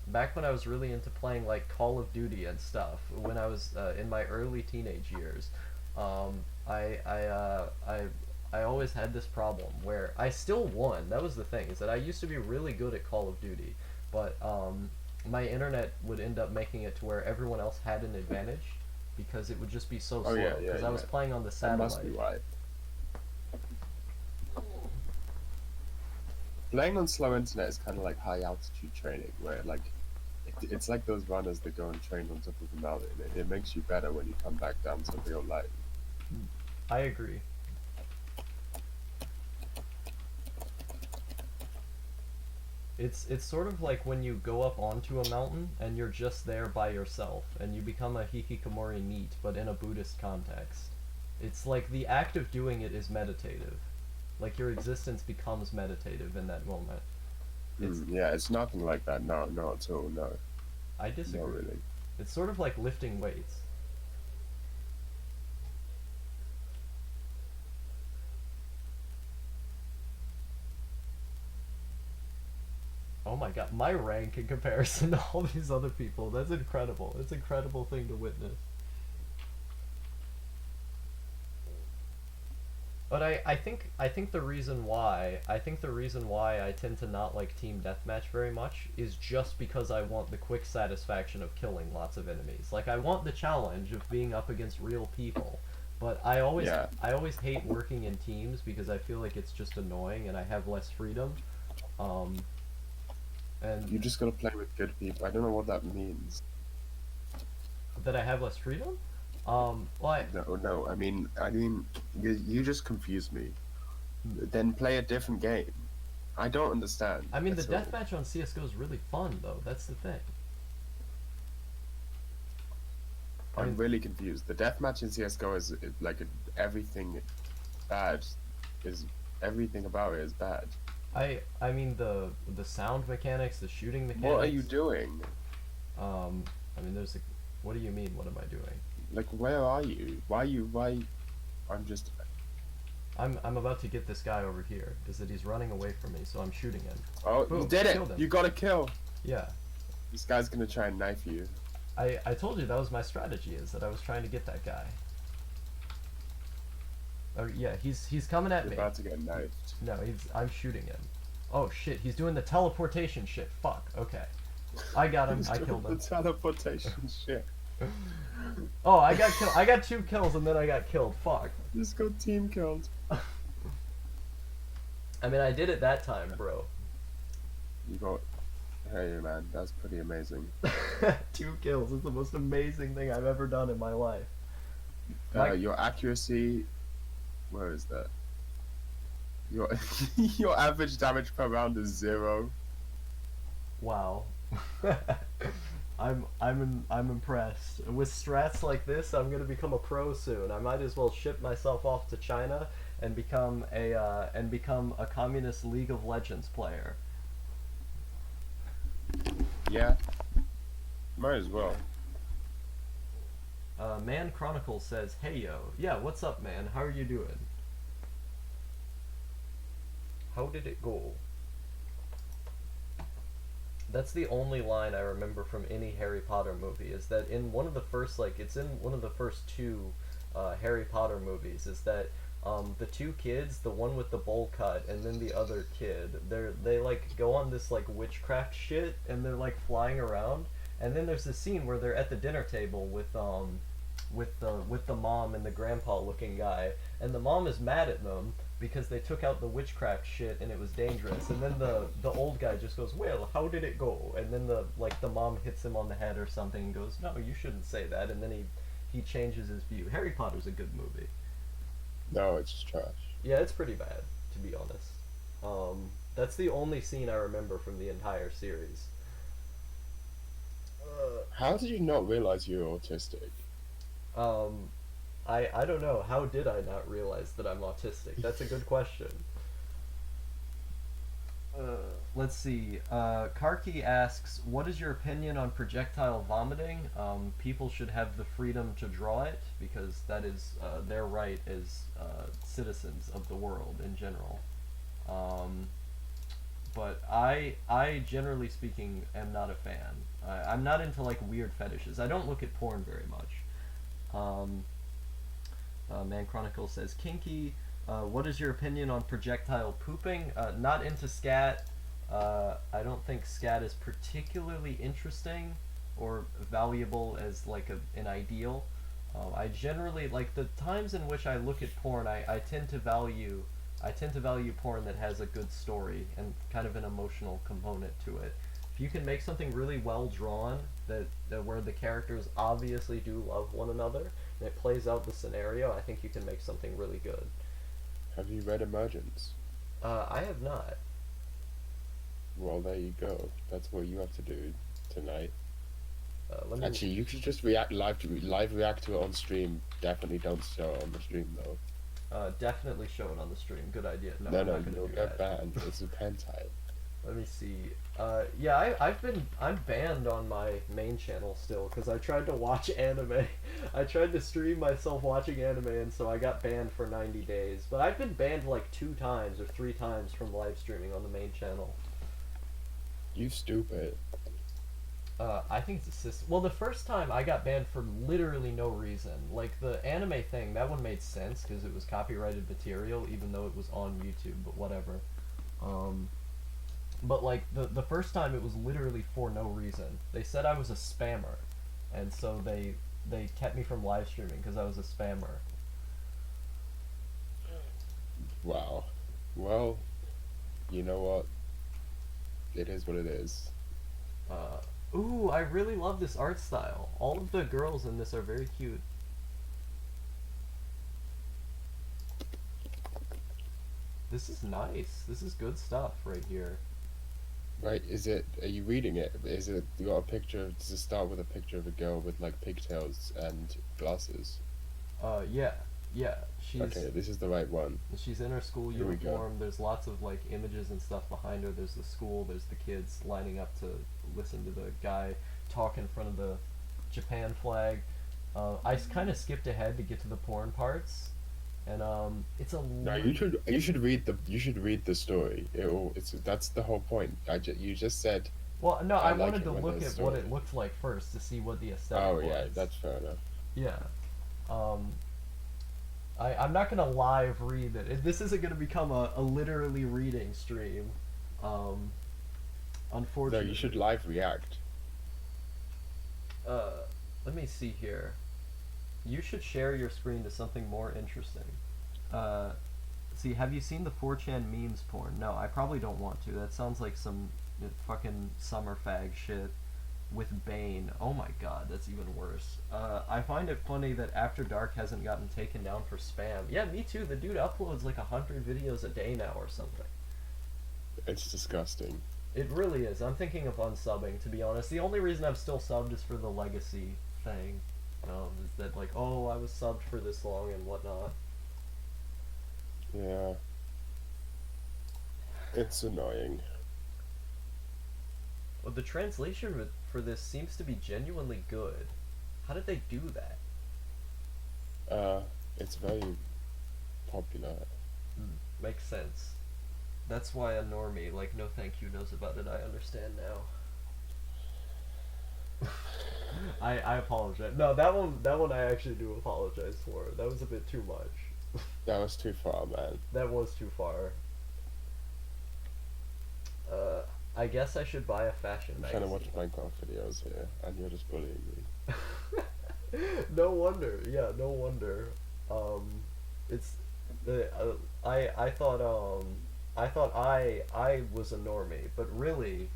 back when I was really into playing like Call of Duty and stuff when I was in my early teenage years. Um, I I uh, I I always had this problem where I still won. That was the thing is that I used to be really good at Call of Duty, but my internet would end up making it to where everyone else had an advantage because it would just be so Oh slow yeah, because I was playing on the That must be satellite. why. Playing on slow internet is kind of like high altitude training, where like it's like those runners that go and train on top of a mountain. It makes you better when you come back down to real life. I agree. It's sort of like when you go up onto a mountain and you're just there by yourself and you become a hikikomori NEET but in a Buddhist context. It's like the act of doing it is meditative. Like your existence becomes meditative in that moment. It's Yeah, it's nothing like that. No, not at all. No, I not disagree. really. It's sort of like lifting weights. Oh my god, my rank in comparison to all these other people. That's incredible. It's an incredible thing to witness. But I think the reason why I tend to not like team deathmatch very much is just because I want the quick satisfaction of killing lots of enemies. Like I want the challenge of being up against real people. But Yeah, I always hate working in teams because I feel like it's just annoying and I have less freedom. Um you and just gotta play with good people. I don't know what that means. that I have less freedom? Well, No, no. I mean, you just confuse me. Then play a different game. I don't understand. I mean the That's all. deathmatch on CS:GO is really fun though. That's the thing. I I'm mean, really confused. The deathmatch in CS:GO is like everything bad is everything about it is bad. I mean the sound mechanics, the shooting What are you mechanics. doing? Um, I mean there's a. What do you mean? What am I doing? Like, where are you? Why? I'm just. I'm about to get this guy over here. Is that he's running away from me, so I'm shooting him. Oh, you Boom! did it! Killed him. You got a kill. Yeah. This guy's gonna try and knife you. I told you that was my strategy. Is that I was trying to get that guy. Oh yeah, he's coming at You're me. about to get knifed. No, I'm shooting him. Oh shit, he's doing the teleportation shit. Fuck. Okay. I got him. He's I doing killed the him. teleportation shit. Oh, I got killed. I got 2 kills and then I got killed. Fuck. Just got team killed. I mean, I did it that time, bro. You got. Hey man, that's pretty amazing. 2 kills is the most amazing thing I've ever done in my life. My- Your accuracy. Where is that? Your your average damage per round is 0. Wow. I'm impressed. With strats like this, I'm gonna become a pro soon. I might as well ship myself off to China and become a communist League of Legends player. Yeah, might as well. Man Chronicle says, "Hey yo, yeah, what's up, man? How are you doing? How did it go?" That's the only line I remember from any Harry Potter movie. Is that in one of the first, like, it's in one of the first two Harry Potter movies. Is that the two kids, the one with the bowl cut, and then the other kid, they like go on this like witchcraft shit, and they're like flying around, and then there's this scene where they're at the dinner table with the mom and the grandpa looking guy, and the mom is mad at them because they took out the witchcraft shit and it was dangerous, and then the old guy just goes, "Well, how did it go?" And then the mom hits him on the head or something and goes, "No, you shouldn't say that," and then he changes his view. Harry Potter's a good movie. No, it's just trash. Yeah, it's pretty bad, to be honest. That's the only scene I remember from the entire series. How did you not realize you were autistic? Um, I don't know. How did I not realize that I'm autistic? That's a good question. Let's see. Karki asks, "What is your opinion on projectile vomiting? People should have the freedom to draw it because that is their right as citizens of the world in general." But I generally speaking, am not a fan. I'm not into like weird fetishes. I don't look at porn very much. Um, Man Chronicle says, "Kinky. What is your opinion on projectile pooping? Not into scat. I don't think scat is particularly interesting or valuable as like an ideal. I generally like the times in which I look at porn. I tend to value porn that has a good story and kind of an emotional component to it. If you can make something really well drawn that where the characters obviously do love one another and it plays out the scenario, I think you can make something really good." Have you read Emergence? I have not. Well, there you go. That's what you have to do tonight. Let me. Actually, you should just react live react to it on stream. Definitely don't show it on the stream though. Definitely show it on the stream. Good idea. No, No, I'm no, not gonna you'll do get that. banned. It's a hentai. Let me see. Yeah, I'm banned on my main channel still because I tried to watch anime. I tried to stream myself watching anime, and so I got banned for 90 days. But I've been banned like 2 times or 3 times from live streaming on the main channel. You stupid. I think it's a system. Well, the first time I got banned for literally no reason. Like the anime thing, that one made sense because it was copyrighted material, even though it was on YouTube. But whatever. But like the first time, it was literally for no reason. They said I was a spammer, and so they kept me from live streaming because I was a spammer. Wow. Well, you know what? It is what it is. Ooh, I really love this art style. All of the girls in this are very cute. This is nice. This is good stuff right here. Right? Is it? Are you reading it? Is it? You got a picture? Does it start with a picture of a girl with like pigtails and glasses? Yeah. Yeah, Okay, this is the right one. she's in her school Here we go. uniform. There's lots of like images and stuff behind her. There's the school. There's the kids lining up to listen to the guy talk in front of the Japan flag. I kind of skipped ahead to get to the porn parts, and it's a No, you should read the story. It's that's the whole point. You just said well, no, I I like wanted it to when look there's at what story. it looked like first to see what the aesthetic Oh was. yeah, that's fair enough. Yeah. Um, I'm not gonna live read it. This isn't gonna become a literally reading stream. Um, No, Unfortunately. you should live react. Uh, Let me see here. You should share your screen to something more interesting. Uh, See, have you seen the 4chan memes porn? No, I probably don't want to. That sounds like some fucking summer fag shit with Bane. Oh my god, that's even worse. I find it funny that After Dark hasn't gotten taken down for spam. Yeah, me too. The dude uploads like 100 videos a day now or something. It's disgusting. It really is. I'm thinking of unsubbing, to be honest. The only reason I'm still subbed is for the legacy thing. Is that like, oh, I was subbed for this long and whatnot. Yeah. It's annoying. Well, the translation for this seems to be genuinely good. How did they do that? It's very popular. Makes sense. That's why a normie, like, no thank you, knows about it. I understand now. I apologize. No, that one I actually do apologize for. That was a bit too much. That was too far, man. That was too far. I guess I should buy a fashion I'm trying to magazine. watch Minecraft videos here, and you're just bullying me. No wonder. Yeah, no wonder. It's I thought I was a normie, but really,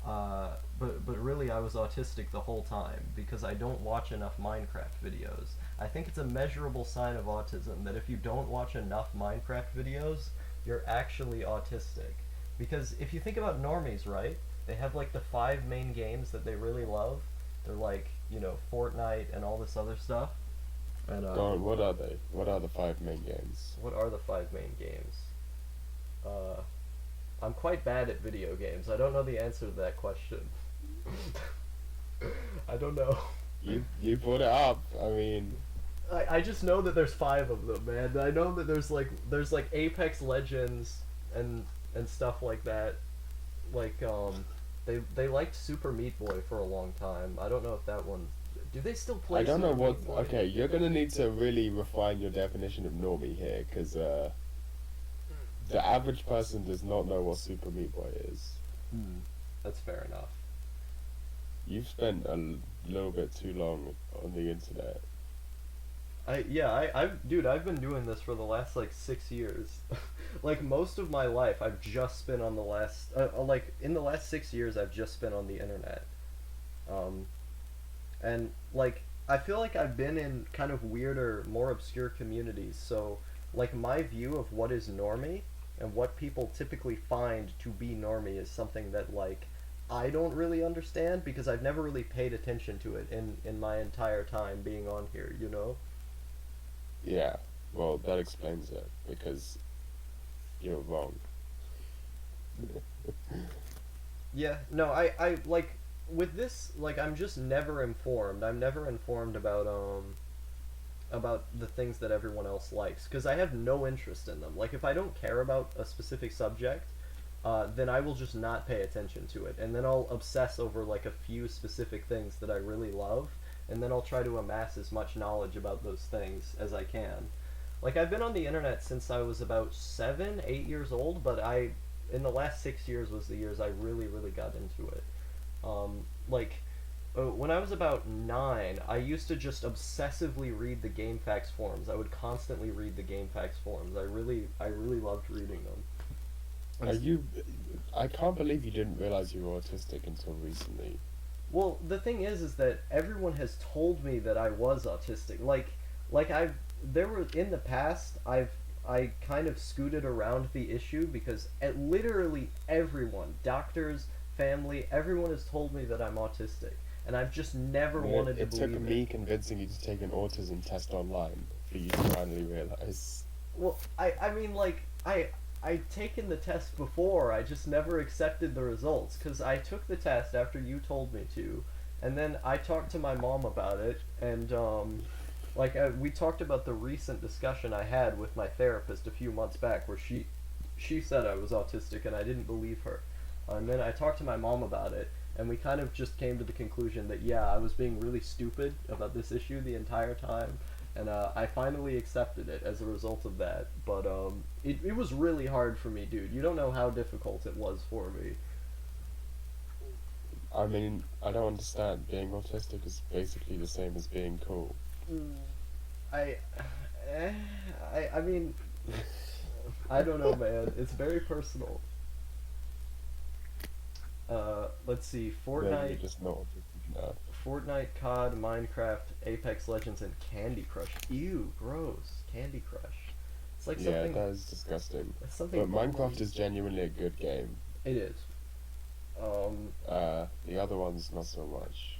but really I was autistic the whole time because I don't watch enough Minecraft videos. I think it's a measurable sign of autism that if you don't watch enough Minecraft videos, you're actually autistic. Because if you think about normies, right? They have like the 5 main games that they really love. They're like, Fortnite and all this other stuff. And Go on, what are they? What are the 5 main games? what are the 5 main games? Uh, I'm quite bad at video games. I don't know the answer to that question. I don't know. You brought it up. I mean, I just know that there's 5 of them, man. I know that there's like Apex Legends and stuff like that. Like they liked Super Meat Boy for a long time. I don't know if that one. Do they still play? I don't know Super what. Meat Boy? Okay, you're gonna need to really refine your definition of normie here, because the average person does not know what Super Meat Boy is. That's fair enough. You've spent a little bit too long on the internet. I've been doing this for the last like 6 years. Like most of my life, I've just spent on the last like in the last 6 years, I've just spent on the internet. And like I feel like I've been in kind of weirder, more obscure communities. So like my view of what is normie and what people typically find to be normie is something that like I don't really understand because I've never really paid attention to it in my entire time being on here, you know? Yeah, well, that explains it, because you're wrong. Yeah, no, I like with this like I'm just never informed. I'm never informed about the things that everyone else likes because I have no interest in them. Like if I don't care about a specific subject, then I will just not pay attention to it, and then I'll obsess over like a few specific things that I really love, and then I'll try to amass as much knowledge about those things as I can. Like I've been on the internet since I was about 7, 8 years old, but in the last 6 years was the years I really, really got into it. Like when I was about 9, I used to just obsessively read the GameFAQs forums. I would constantly read the GameFAQs forums. I really loved reading them. I can't believe you didn't realize you were autistic until recently. Well, the thing is that everyone has told me that I was autistic. There were in the past I kind of scooted around the issue because literally everyone, doctors, family, everyone has told me that I'm autistic, and I've just never wanted to It took believe me it. convincing you to take an autism test online for you to finally realize. Well, I mean, like, I'd taken the test before, I just never accepted the results, because I took the test after you told me to, and then I talked to my mom about it, and, we talked about the recent discussion I had with my therapist a few months back, where she said I was autistic, and I didn't believe her. And then I talked to my mom about it, and we kind of just came to the conclusion that, yeah, I was being really stupid about this issue the entire time, and I finally accepted it as a result of that. But it was really hard for me, dude. You don't know how difficult it was for me. I mean, I don't understand. Being autistic is basically the same as being cool. I, eh, I mean, I don't know, man. It's very personal. Let's see, Maybe you're Fortnite, just not autistic enough. Fortnite, COD, Minecraft, Apex Legends, and Candy Crush. Ew, gross. Candy Crush. It's like Yeah, something. that is disgusting. It's But something. Minecraft is genuinely a good game. It is. The other ones not so much.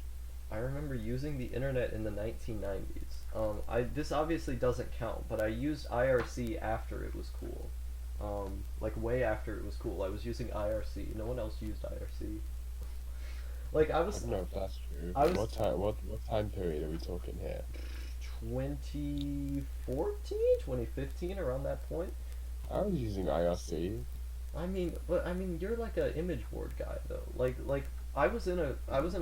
I remember using the internet in the 1990s. This obviously doesn't count, but I used IRC after it was cool. Like way after it was cool. I was using IRC. No one else used IRC. Like I I was, don't know if that's true. I was What time period are we talking here? 2014, 2015, around that point. I was using IRC. I mean, you're like a image board guy though. Like I was in a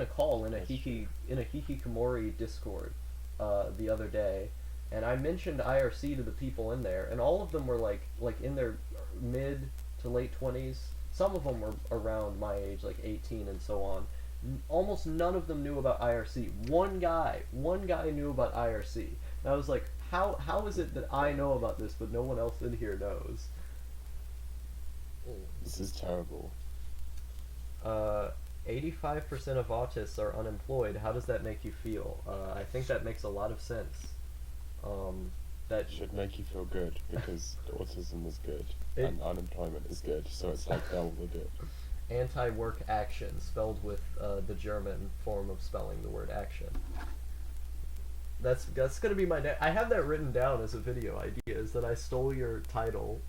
call in a That's true. Hikikomori Discord, the other day, and I mentioned IRC to the people in there, and all of them were like in their mid to late 20s. Some of them were around my age, like 18 and so on. Almost none of them knew about IRC. One guy knew about IRC. And I was like, how is it that I know about this but no one else in here knows? This is terrible. Uh, 85% of autists are unemployed. How does that make you feel? I think that makes a lot of sense. That It should make you feel good because autism is good it and unemployment is good. So it's like double the good. anti-work action spelled with the German form of spelling the word action. That's gonna be my I have that written down as a video idea. Is that I stole your title?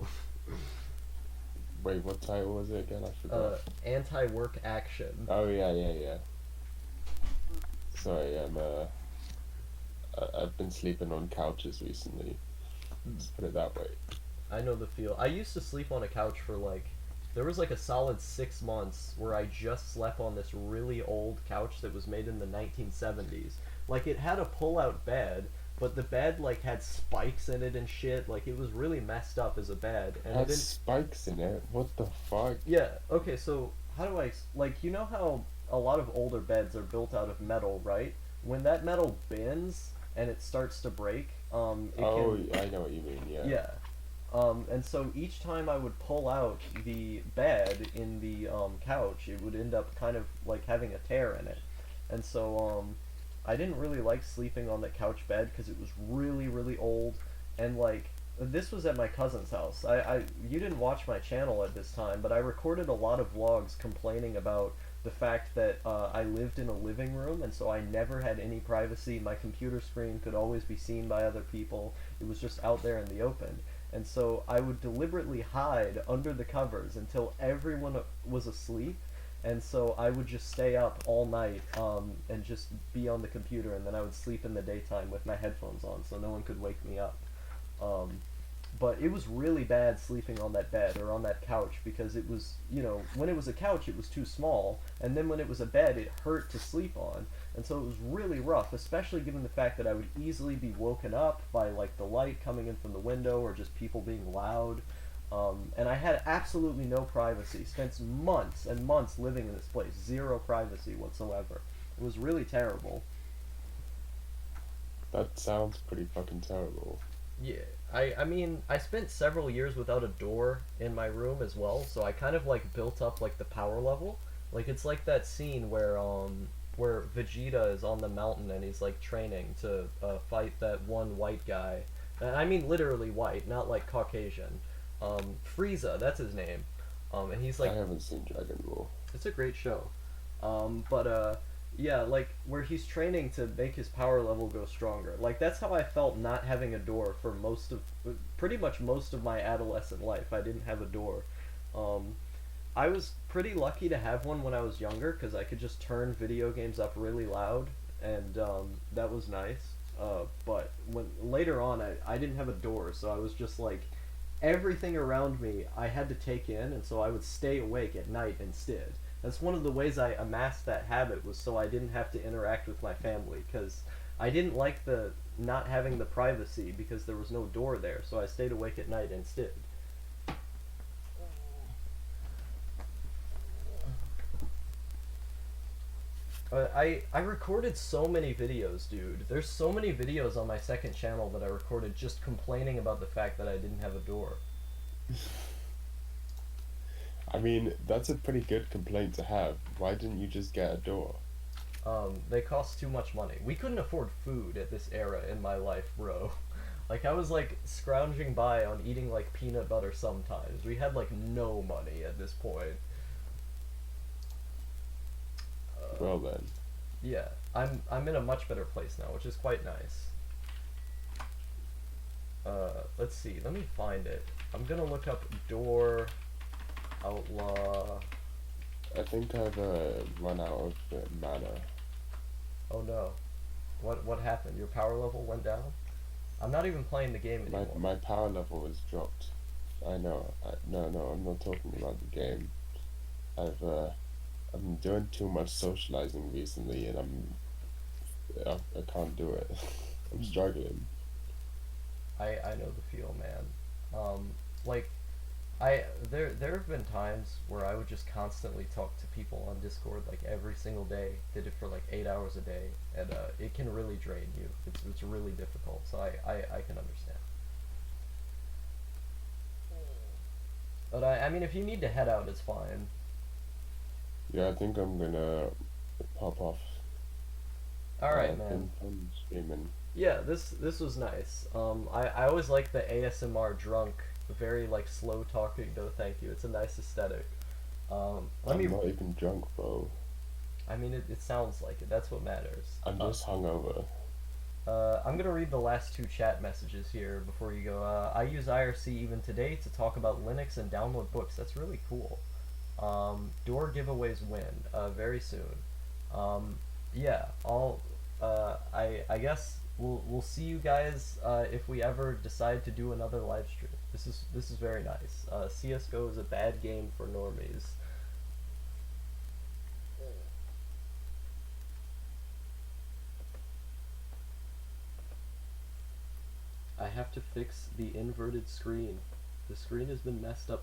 Wait, what title was it again? I forgot. Anti-work action. Oh yeah. Sorry, I've been sleeping on couches recently. Let's put it that way. I know the feel. I used to sleep on a couch for there was like a solid 6 months where I just slept on this really old couch that was made in the 1970s. Like it had a pull-out bed, but the bed like had spikes in it and shit. Like it was really messed up as a bed, It and it had didn't. spikes in it. What the fuck? Yeah. Okay. So how do you know how a lot of older beds are built out of metal, right? When that metal bends and it starts to break, it Oh, can. I know what you mean. Yeah. Yeah. And so each time I would pull out the bed in the couch, it would end up kind of like having a tear in it. And so I didn't really like sleeping on the couch bed because it was really, really old. And like, this was at my cousin's house. You didn't watch my channel at this time, but I recorded a lot of vlogs complaining about the fact that I lived in a living room, and so I never had any privacy. My computer screen could always be seen by other people. It was just out there in the open. And so I would deliberately hide under the covers until everyone was asleep. And so I would just stay up all night and just be on the computer, and then I would sleep in the daytime with my headphones on so no one could wake me up. Um, but it was really bad sleeping on that bed or on that couch because it was, when it was a couch, it was too small, and then when it was a bed, it hurt to sleep on. And so it was really rough, especially given the fact that I would easily be woken up by like the light coming in from the window or just people being loud. And I had absolutely no privacy. Spent months and months living in this place, zero privacy whatsoever. It was really terrible. That sounds pretty fucking terrible. Yeah, I mean, I spent several years without a door in my room as well, so I kind of like built up like the power level. Like it's like that scene where Vegeta is on the mountain and he's like training to fight that one white guy. And I mean literally white, not like Caucasian. Frieza, that's his name. And he's I like, haven't seen Dragon Ball. it's a great show. But Yeah, like where he's training to make his power level go stronger. Like that's how I felt not having a door for pretty much most of my adolescent life. I didn't have a door. Um, I was pretty lucky to have one when I was younger because I could just turn video games up really loud, and that was nice. But when later on, I didn't have a door, so I was just like everything around me I had to take in, and so I would stay awake at night instead. That's one of the ways I amassed that habit was so I didn't have to interact with my family because I didn't like the not having the privacy because there was no door there, so I stayed awake at night instead. I recorded so many videos, dude. There's so many videos on my second channel that I recorded just complaining about the fact that I didn't have a door. I mean, that's a pretty good complaint to have. Why didn't you just get a door? They cost too much money. We couldn't afford food at this era in my life, bro. Like I was like scrounging by on eating like peanut butter sometimes. We had like no money at this point. Uh, Well then, yeah, I'm in a much better place now, which is quite nice. Let's see. Let me find it. I'm gonna look up door outlaw. I think I've run out of mana. Oh no. What happened? Your power level went down? I'm not even playing the game My anymore. my power level has dropped. I know. No, I'm not talking about the game. I've I'm doing too much socializing recently, and I can't do it. I'm struggling. I know the feel, man. Like there have been times where I would just constantly talk to people on Discord like every single day. Did it for like 8 hours a day, and it can really drain you. It's really difficult. So I can understand. But I mean, if you need to head out, it's fine. Yeah, I think I'm gonna pop off. All right, man. Been fun streaming. Yeah, this was nice. I always like the ASMR drunk, very like slow talking. No, thank you. It's a nice aesthetic. Let I'm me. not even drunk, bro. I mean, it sounds like it. That's what matters. I'm just hungover. I'm gonna read the last two chat messages here before you go. I use IRC even today to talk about Linux and download books. That's really cool. Door giveaways win very soon. Um, yeah, I guess we'll see you guys if we ever decide to do another live stream. This is very nice. CS:GO is a bad game for normies. I have to fix the inverted screen. The screen has been messed up